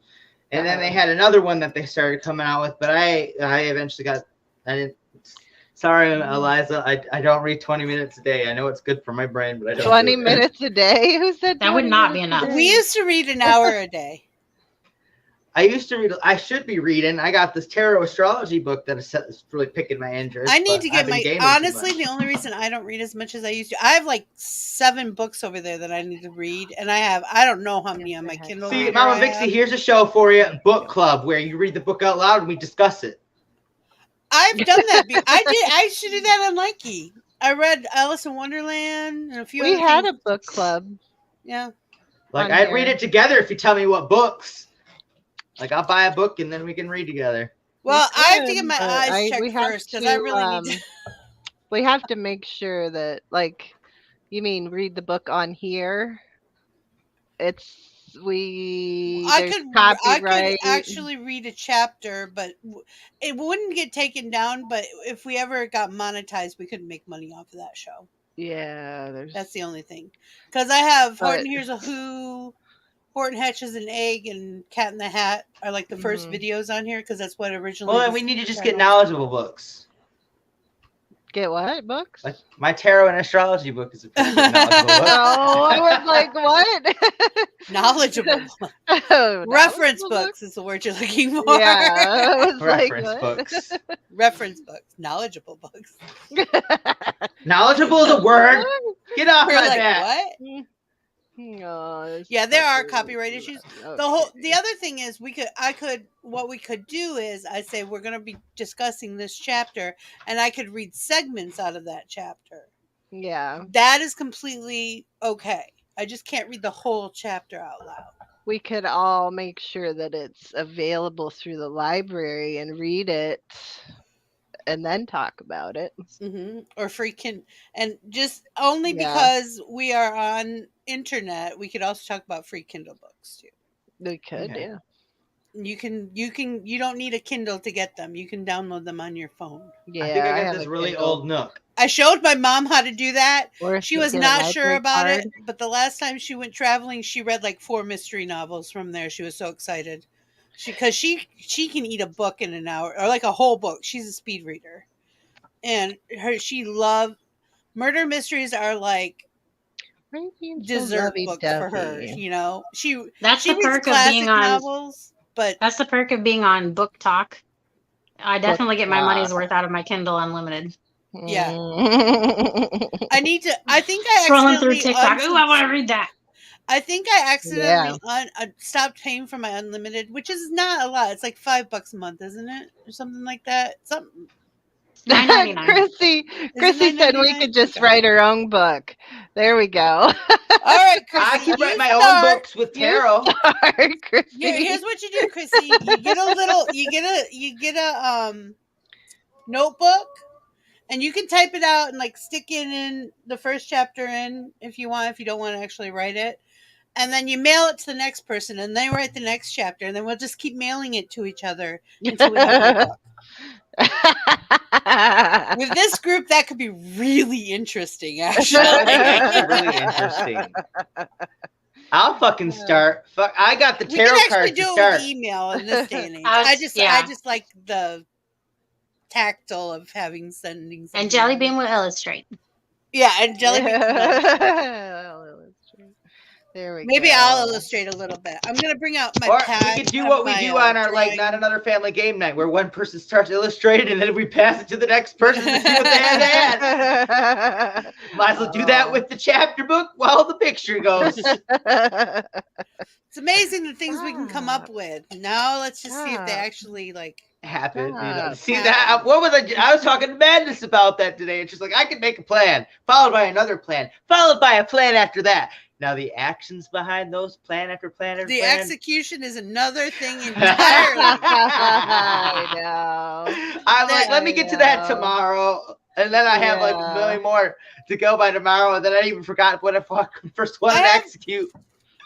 And then they had another one that they started coming out with, but I eventually I didn't. Sorry, Eliza, I don't read 20 minutes a day. I know it's good for my brain, but I don't. 20 do it. minutes a day? Who said That would 20 not be minutes a enough. We day? used to read an hour a day. I used to read. I should be reading. I got this tarot astrology book that is really picking my interest. I need but to I've get been my. gaming too Honestly, much. the only reason I don't read as much as I used to, I have like 7 books over there that I need to read, and I don't know how many on my Kindle. See, reader Mama I Vixie, have. here's a show for you, book club, where you read the book out loud and we discuss it. I've done that. I used to do that on Likey. I read Alice in Wonderland and a few. We other had things. a book club. Yeah. Like On I'd there. read it together if you tell me what books. Like I'll buy a book and then we can read together. Well, We I have to could, get my but eyes checked we have first because I to, really need to. We have to make sure that, like, you mean read the book on here? It's I there's could copyright. actually read a chapter, but it wouldn't get taken down. But if we ever got monetized, we couldn't make money off of that show. Yeah, That's the only thing. Because I have But- Horton Hears a Who, Horton Hatches an Egg, and Cat in the Hat are like the first Mhm. videos on here because that's what originally. Well, then we need to just get knowledgeable books. Get what books? Like my tarot and astrology book is a pretty good knowledgeable book. Oh, I was like, what? knowledgeable. Oh, Reference knowledgeable books is the word you're looking for. Yeah, I was Reference like, what? books. Reference books, knowledgeable books. Knowledgeable is a word. Get off We're my like, back. what? Oh, this Yeah, there are fucker copyright is- issues. okay. The other thing is what we could do is I say we're going to be discussing this chapter and I could read segments out of that chapter. Yeah, That is completely okay. I just can't read the whole chapter out loud. we could all make sure that it's available through the library and read it and then talk about it. Or freaking, and just only Yeah. because we are on internet, we could also talk about free Kindle books too. We could, Okay. yeah. You don't need a Kindle to get them. You can download them on your phone. Yeah, I think I got have this a really Kindle. old Nook. I showed my mom how to do that. Or She was get a not sure library about card. it, but the last time she went traveling, she read like 4 mystery novels from there. She was so excited. She can eat a book in an hour, or like a whole book. She's a speed reader. And she loved murder mysteries are like Why are you being so dessert books for her, lovey-dovey? you know. That's She the reads perk of being classic on. novels, but That's the perk of being on Book Talk. I Book definitely get my money's Talk. worth out of my Kindle Unlimited. yeah. Mm. I think I Scrolling through accidentally TikTok. Ooh, I want to read that. I think I Yeah. accidentally stopped paying for my unlimited, which is not a lot. It's like $5 a month, isn't it, or something like that? Something. $9.99. Chrissy said we could just Okay. write our own book. There we go. All right, Chrissy. I can write you my own start. books with tarot. Chrissy. Here's what you do, Chrissy. You get a notebook, and you can type it out and like stick it in the first chapter in if you want. If you don't want to actually write it, and then you mail it to the next person, and they write the next chapter, and then we'll just keep mailing it to each other until we have your book. With this group, that could be really interesting, actually. That would be actually really interesting. I'll fucking start. Fuck, I got the We tarot can actually cards to do it start. with email in this day and age. I just like the tactile of sending something. And Jelly Bean will illustrate. Yeah, and Jelly Bean. There we go. Maybe I'll illustrate a little bit. I'm gonna bring out my Or pad. we could do what we do on our like not another family game night, where one person starts illustrating and then we pass it to the next person to see what they had to add. Might as well do that with the chapter book while the picture goes. It's amazing the things we can come up with. Now let's just see if they actually like happen. See that? What was I was talking to Madness about that today. It's just like I can make a plan, followed by another plan, followed by a plan after that. Now the actions behind those plan after plan after the plan. execution is another thing entirely. I know. I'm like, let me get to that tomorrow. And then I have like a million more to go by tomorrow. And then I even forgot what I first wanted to execute.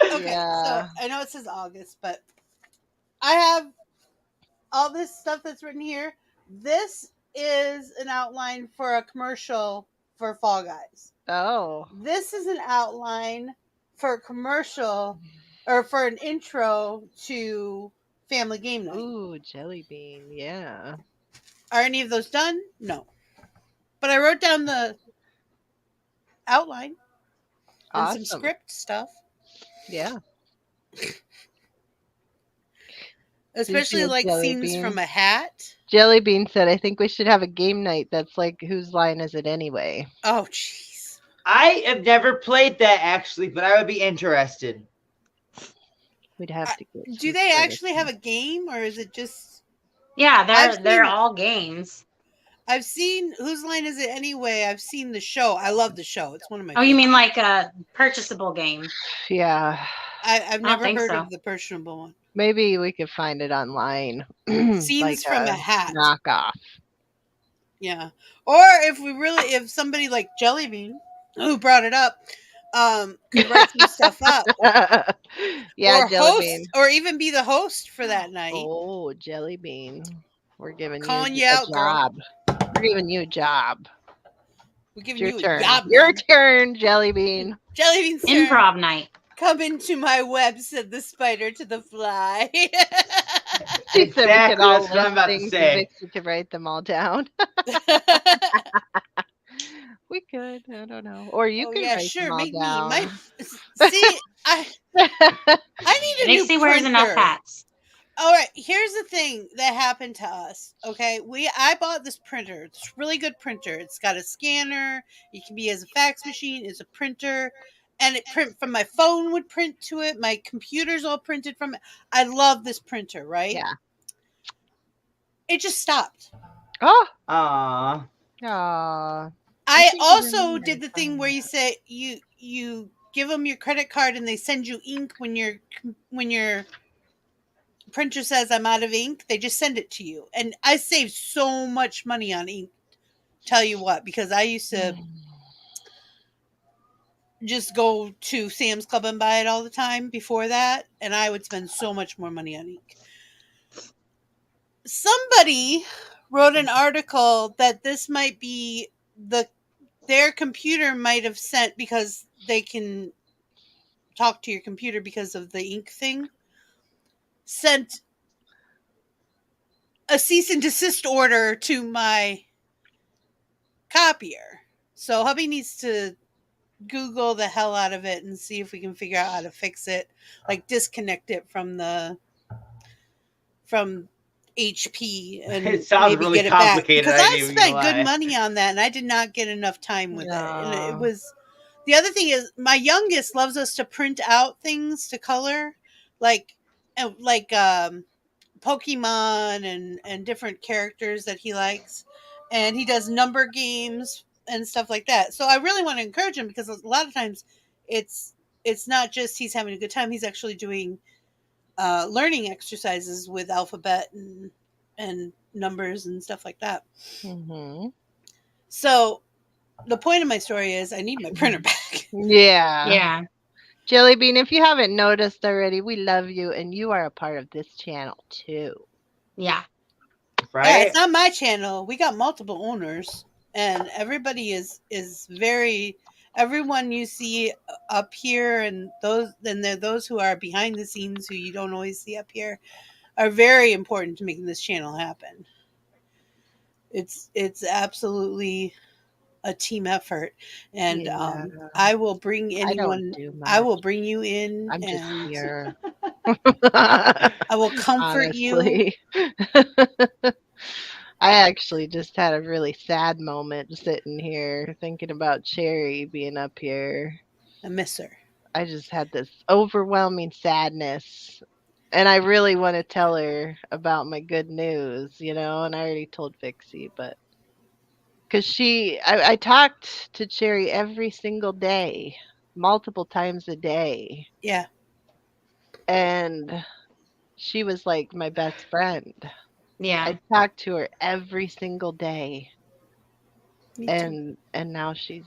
Okay, so I know it says August, but I have all this stuff that's written here. This is an outline for a commercial for Fall Guys. Oh. This is an outline for a commercial or for an intro to Family Game Night. Ooh, Jelly Bean, yeah. Are any of those done? No. But I wrote down the outline and some script stuff. Yeah. Especially like scenes from a hat. Jelly Bean said, I think we should have a game night that's like, whose line is it anyway? Oh, jeez. I have never played that actually, but I would be interested. We'd have to get do they actually have a game, or is it just... Yeah, they're all games. I've seen Whose Line Is It Anyway? I've seen the show. I love the show. It's one of my favorites. You mean like a purchasable game? Yeah. I've never heard of the purchasable one. Maybe we could find it online. Scenes like from a hat. Knockoff. Yeah. Or if somebody like Jelly Bean, who brought it up, could write some stuff up. Yeah, or Jelly host, Bean. Or even be the host for that night. Oh, Jelly Bean. We're giving Calling you out, a job. Girl. We're giving you a job. We're giving your you turn. a job. Your turn, Jelly Bean. Jelly Bean's turn. Improv night. Come into my web, said the spider to the fly. She said we could all that's what I'm about to say. We could write them all down. We could. I don't know. Or you could write them all down. See, I need a new Nixie wears enough hats. All right, here's the thing that happened to us. Okay, I bought this printer. It's a really good printer. It's got a scanner. It can be as a fax machine. It's a printer, and it print from my phone. Would print to it. My computer's all printed from it. I love this printer. Right? Yeah. It just stopped. Oh. Aww. I also did the thing where you say you give them your credit card and they send you ink when your printer says I'm out of ink. They just send it to you, and I saved so much money on ink. Tell you what, because I used to just go to Sam's Club and buy it all the time before that, and I would spend so much more money on ink. somebody wrote an article that this might be their computer might have sent, because they can talk to your computer because of the ink thing, sent a cease and desist order to my copier. So hubby needs to Google the hell out of it and see if we can figure out how to fix it, like disconnect it from HP and It sounds maybe really get it back, complicated. because I I ain't even gonna spent good lie. money on that and I did not get enough time with it. And it No. was, the other thing is, my youngest loves us to print out things to color, like Pokemon and different characters that he likes, and he does number games and stuff like that. So I really want to encourage him, because a lot of times it's not just he's having a good time; he's actually doing learning exercises with alphabet and numbers and stuff like that. Mm-hmm. So the point of my story is I need my printer back. Yeah. Yeah. Jelly Bean, if you haven't noticed already, we love you and you are a part of this channel too. Yeah. Right? Yeah, it's not my channel. We got multiple owners, and everybody is very. Everyone you see up here, and there are those who are behind the scenes who you don't always see up here, are very important to making this channel happen. It's absolutely a team effort, and Yeah. I will bring I don't anyone. do I will much. bring you in, I'm just and here. I will comfort you. Honestly. I actually just had a really sad moment sitting here thinking about Cherry being up here. I miss her. I just had this overwhelming sadness. And I really want to tell her about my good news, and I already told Vixie, but because I talked to Cherry every single day, multiple times a day. Yeah. And she was like my best friend. Yeah. I talked to her every single day. Me too. And now she's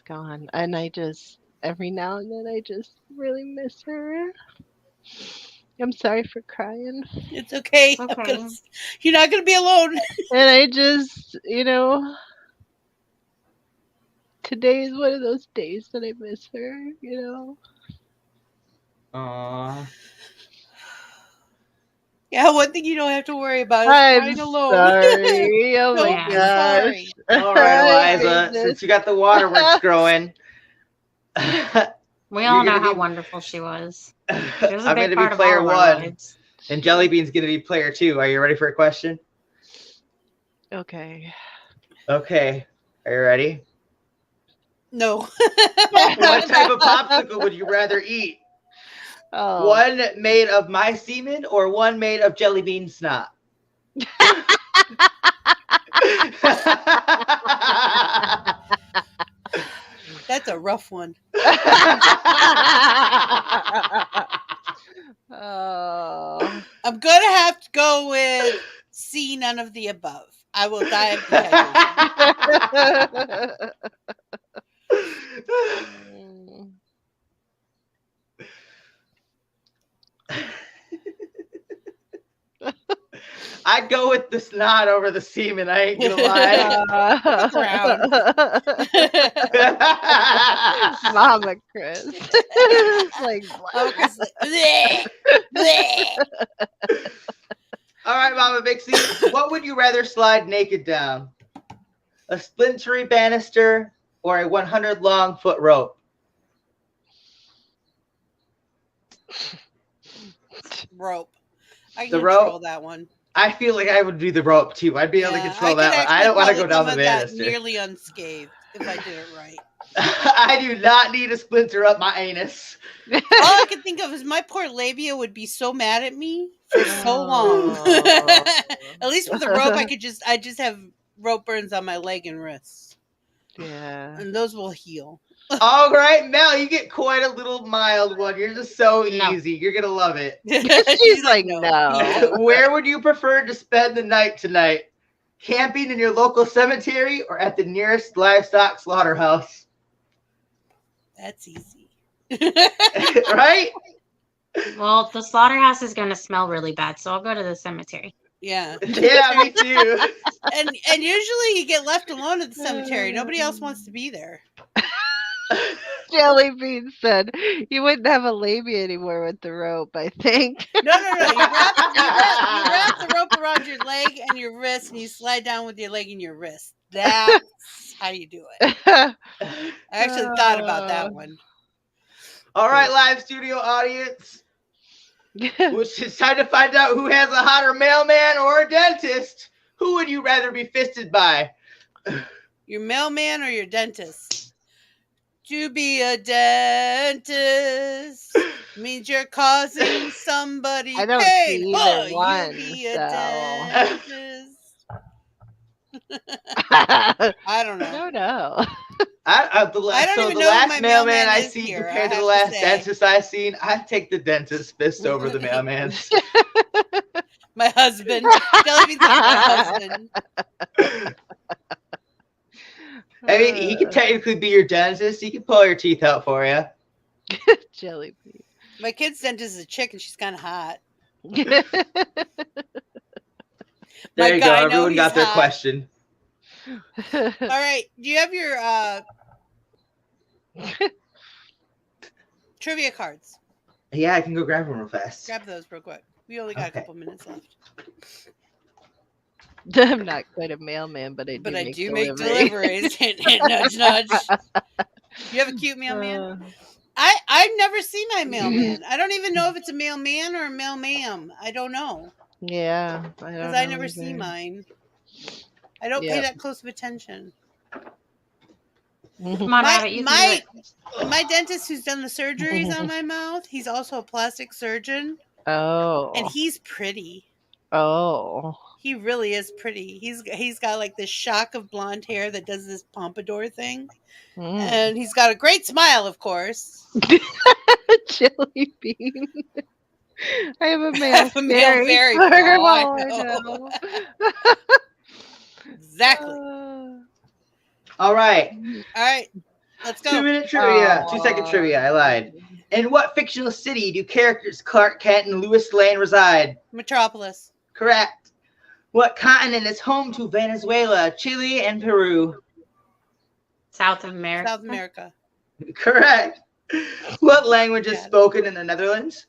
gone. And I just every now and then I just really miss her. I'm sorry for crying. It's okay. Okay. You're not gonna be alone. And I just, today is one of those days that I miss her. Aww. Yeah, one thing you don't have to worry about is I'm crying alone. sorry. Oh Don't my be gosh. sorry. All right, My Eliza. goodness. Since you got the waterworks growing, We all You're know gonna how be- wonderful she was. She was a I'm big going to part be of all player of our one, lives. and Jellybean's going to be player two. Are you ready for a question? Okay. Okay. Are you ready? No. What type of popsicle would you rather eat? Oh. One made of my semen or one made of Jellybean snot? That's a rough one. Oh. I'm gonna have to go with C, none of the above. I will die of dehydration. Mm. I'd go with the snot over the semen. I ain't gonna lie. Mama Chris. Like, Mama Chris, bleh, bleh. All right, Mama Vixie, what would you rather slide naked down? A splintery banister or a 100 long foot rope? Rope. I The can rope? control that one. I feel like I would do the rope too. I'd be able to control that one. I don't want to go down the banister. Nearly unscathed if I did it right. I do not need to splinter up my anus. All I can think of is my poor labia would be so mad at me for so long. At least with the rope, I just have rope burns on my leg and wrists, yeah. and those will heal. All right, Mel, you get quite a little mild one. You're just so No. easy. You're gonna love it. She's like, no. Where would you prefer to spend the night tonight? Camping in your local cemetery or at the nearest livestock slaughterhouse? That's easy. Right? Well, the slaughterhouse is going to smell really bad, so I'll go to the cemetery. Yeah. Yeah, me too. And usually you get left alone at the cemetery. Nobody else wants to be there. Jelly Bean said you wouldn't have a labia anymore with the rope, I think. No. You wrap the rope around your leg and your wrist, and you slide down with your leg and your wrist. That's how you do it. I actually thought about that one. All right, live studio audience. It's time to find out who has a hotter mailman or a dentist. Who would you rather be fisted by? Your mailman or your dentist? To be a dentist means you're causing somebody I don't pain. see either one, you be a so. dentist. I don't know. No. don't The even know who last my mailman I is see here, compared I to the have last say. dentist I seen, I'd take the dentist fist over the mailman's. My husband. Jelly Bean's my husband. I mean, he could technically be your dentist. He can pull your teeth out for you. Jelly Bean. My kid's dentist is a chick, and she's kind of hot. There My you go. guy, Everyone got their hot. question. All right. Do you have your trivia cards? Yeah, I can go grab them real fast. Grab those real quick. We only got a couple minutes left. I'm not quite a mailman, but I do make deliveries. Hint, hint, nudge, nudge. You have a cute mailman? I've never seen my mailman. I don't even know if it's a mailman or a mailma'am. I don't know. Yeah, because I never see mine. I don't pay that close of attention. Come on, Rabbit, you can do it. My dentist who's done the surgeries on my mouth, he's also a plastic surgeon. Oh. And he's pretty. Oh. He really is pretty. He's got like this shock of blonde hair that does this pompadour thing. And he's got a great smile, of course. Jelly Bean. I have a male fairy. I know. Exactly. All right. Let's go. 2-minute trivia. 2-second trivia. I lied. In what fictional city do characters Clark Kent and Lois Lane reside? Metropolis. Correct. What continent is home to Venezuela, Chile, and Peru? South America. South America. Correct. What language is spoken in the Netherlands?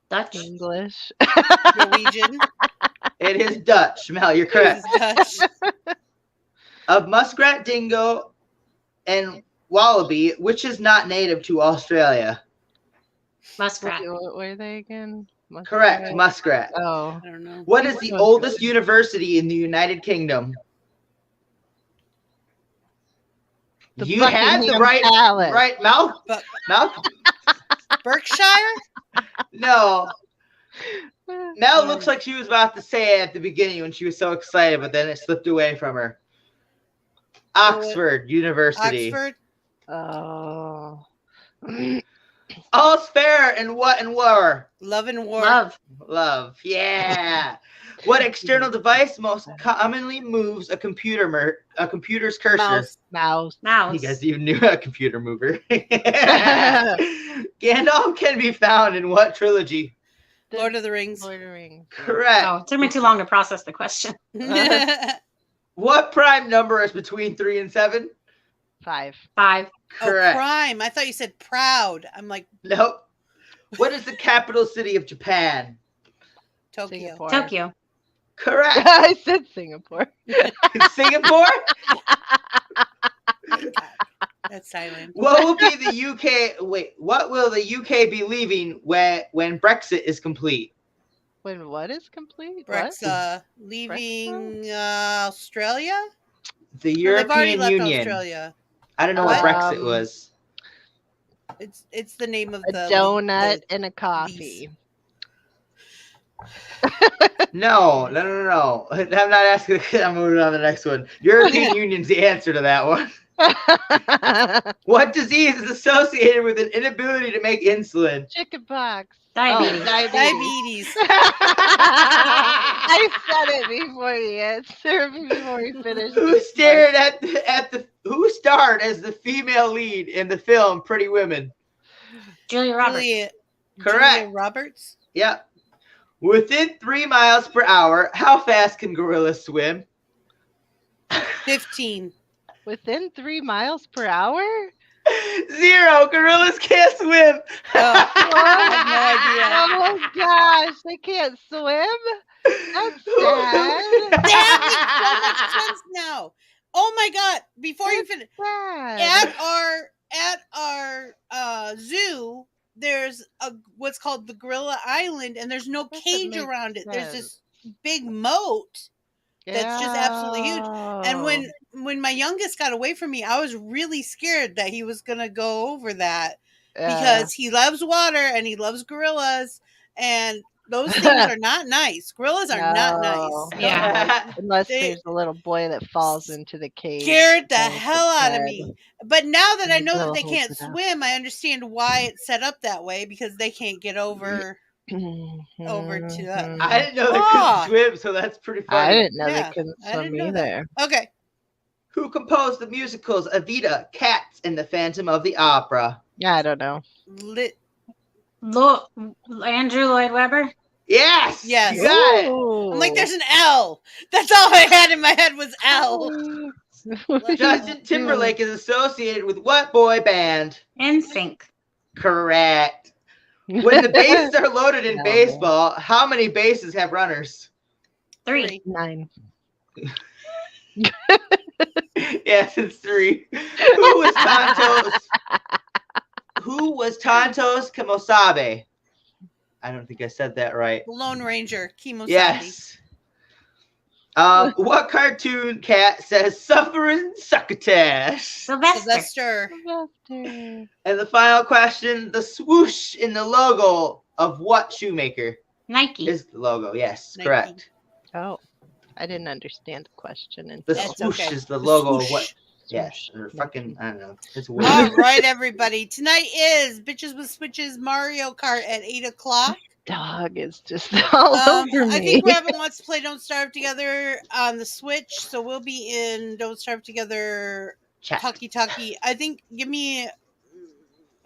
Dutch. English. Norwegian. It is Dutch. Mel, you're correct. It is Dutch. Of muskrat, dingo, and wallaby, which is not native to Australia? Muskrat. What were they again? Muskrat? Correct. Muskrat. Oh. I don't know. What is the oldest university in the United Kingdom? You had the right mouth. Mouth. Berkshire? No. Mel looks like she was about to say it at the beginning when she was so excited, but then it slipped away from her. Oxford University. Oxford? Oh. All's fair in what and war? Love and war. Love. Yeah. What external device most commonly moves a computer's cursor? Mouse. You guys even knew a computer mover. Gandalf can be found in what trilogy? Lord of the Rings. Lord of the Rings. Correct. Oh, it took me too long to process the question. What prime number is between 3 and 7? 5. Correct. Oh, prime. I thought you said proud. I'm like, Nope. What is the capital city of Japan? Tokyo. Singapore. Tokyo. Correct. I said Singapore. Singapore? That's silent. What will be the UK? Wait, what will the UK be leaving when Brexit is complete? When what is complete? Leaving Australia? The They've already European left Union. Australia. I don't know what Brexit was. It's the name of a donut and a coffee. No. I'm not asking. I'm moving on to the next one. European Union's the answer to that one. What disease is associated with an inability to make insulin? Chickenpox. Diabetes. Diabetes. I said it before the answer, before we finished. Who starred as the female lead in the film Pretty Women? Julia Roberts. Correct. Julia Roberts. Yep. Within 3 miles per hour, how fast can gorillas swim? 15. Within 3 miles per hour? 0. Gorillas can't swim. Oh, I have no idea. Oh gosh, they can't swim? That's sad. That makes so much sense now. Oh my god! Before you finish, Sad. at our zoo, there's what's called the Gorilla Island, and there's no cage makes around it. There's sense. this big moat that's just absolutely huge. And when my youngest got away from me, I was really scared that he was gonna go over that because he loves water and he loves gorillas, and those things are not nice. Gorillas are not nice. Yeah. Unless there's a little boy that falls into the cage. Scared the hell out of dead. me. But now that I know that Gorilla they holds can't it up. swim, I understand why it's set up that way, because they can't get over to us. I didn't know they couldn't swim, so that's pretty funny. I didn't know Yeah, they couldn't I didn't swim know that. either. Okay. Who composed the musicals Evita, Cats, and The Phantom of the Opera? Yeah, I don't know. Andrew Lloyd Webber? Yes! Yes. You got it. I'm like, there's an L. That's all I had in my head was L. Justin Timberlake is associated with what boy band? NSYNC. Correct. When the bases are loaded in baseball, how many bases have runners? 3. 9. Yes, it's 3. Who was Tontos Kimosabe? I don't think I said that right. The Lone Ranger, Kemosabe. Yes. What cartoon cat says suffering succotash? Sylvester. And the final question, the swoosh in the logo of what shoemaker? Nike. Is the logo, yes, Nike. correct. Oh, I didn't understand the question. And The That's swoosh okay. is the The logo of swoosh. what? Yes, or fucking, I don't know. It's weird. All right, everybody. Tonight is Bitches with Switches Mario Kart at 8 o'clock. Dog is just all over me. I think we're having Let's Play Don't Starve Together on the Switch, so we'll be in Don't Starve Together Chat. Talkie. I think give me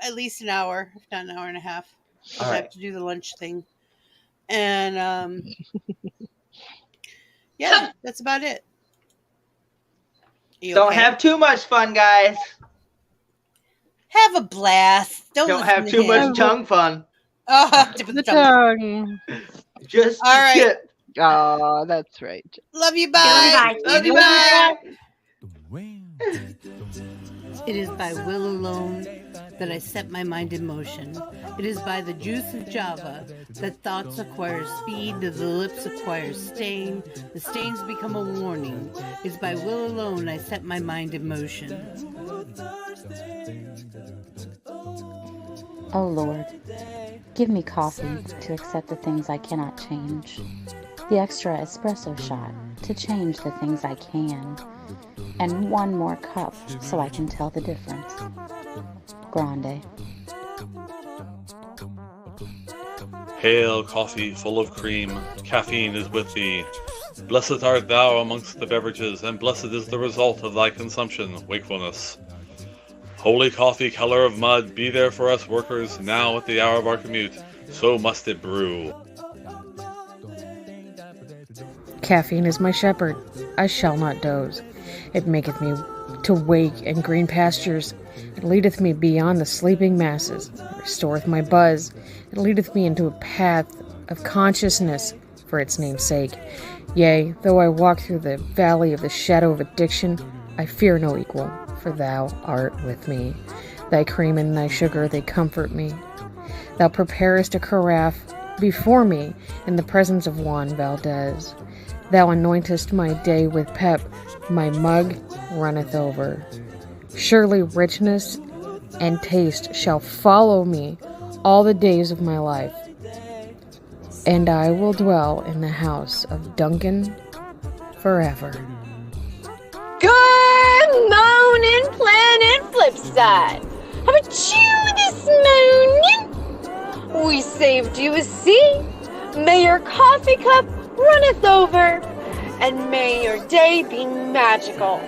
at least an hour, if not an hour and a half. All I right. have to do the lunch thing. And yeah, that's about it. You Don't okay? have too much fun, guys. Have a blast. Don't Don't listen have to too him. much tongue fun. Oh, tip of the The tongue. tongue. Just All right. tip. Oh, that's right. Love you, bye. Love you, bye. It is by will alone that I set my mind in motion. It is by the juice of Java that thoughts acquire speed, that the lips acquire stain, the stains become a warning. It's by will alone I set my mind in motion. Oh Lord, give me coffee to accept the things I cannot change, the extra espresso shot to change the things I can, and one more cup so I can tell the difference. Grande. Hail, coffee full of cream, caffeine is with thee. Blessed art thou amongst the beverages, and blessed is the result of thy consumption, wakefulness. Holy coffee, color of mud, be there for us workers, now at the hour of our commute, so must it brew. Caffeine is my shepherd, I shall not doze. It maketh me to wake in green pastures. It leadeth me beyond the sleeping masses. It restoreth my buzz. It leadeth me into a path of consciousness for its name's sake. Yea, though I walk through the valley of the shadow of addiction, I fear no equal, for thou art with me. Thy cream and thy sugar, they comfort me. Thou preparest a carafe before me in the presence of Juan Valdez. Thou anointest my day with pep, my mug runneth over. Surely richness and taste shall follow me all the days of my life, and I will dwell in the house of Duncan forever. Good morning, Planet Flipside. How about you this morning? We saved you a seat. May your coffee cup runneth over, and may your day be magical.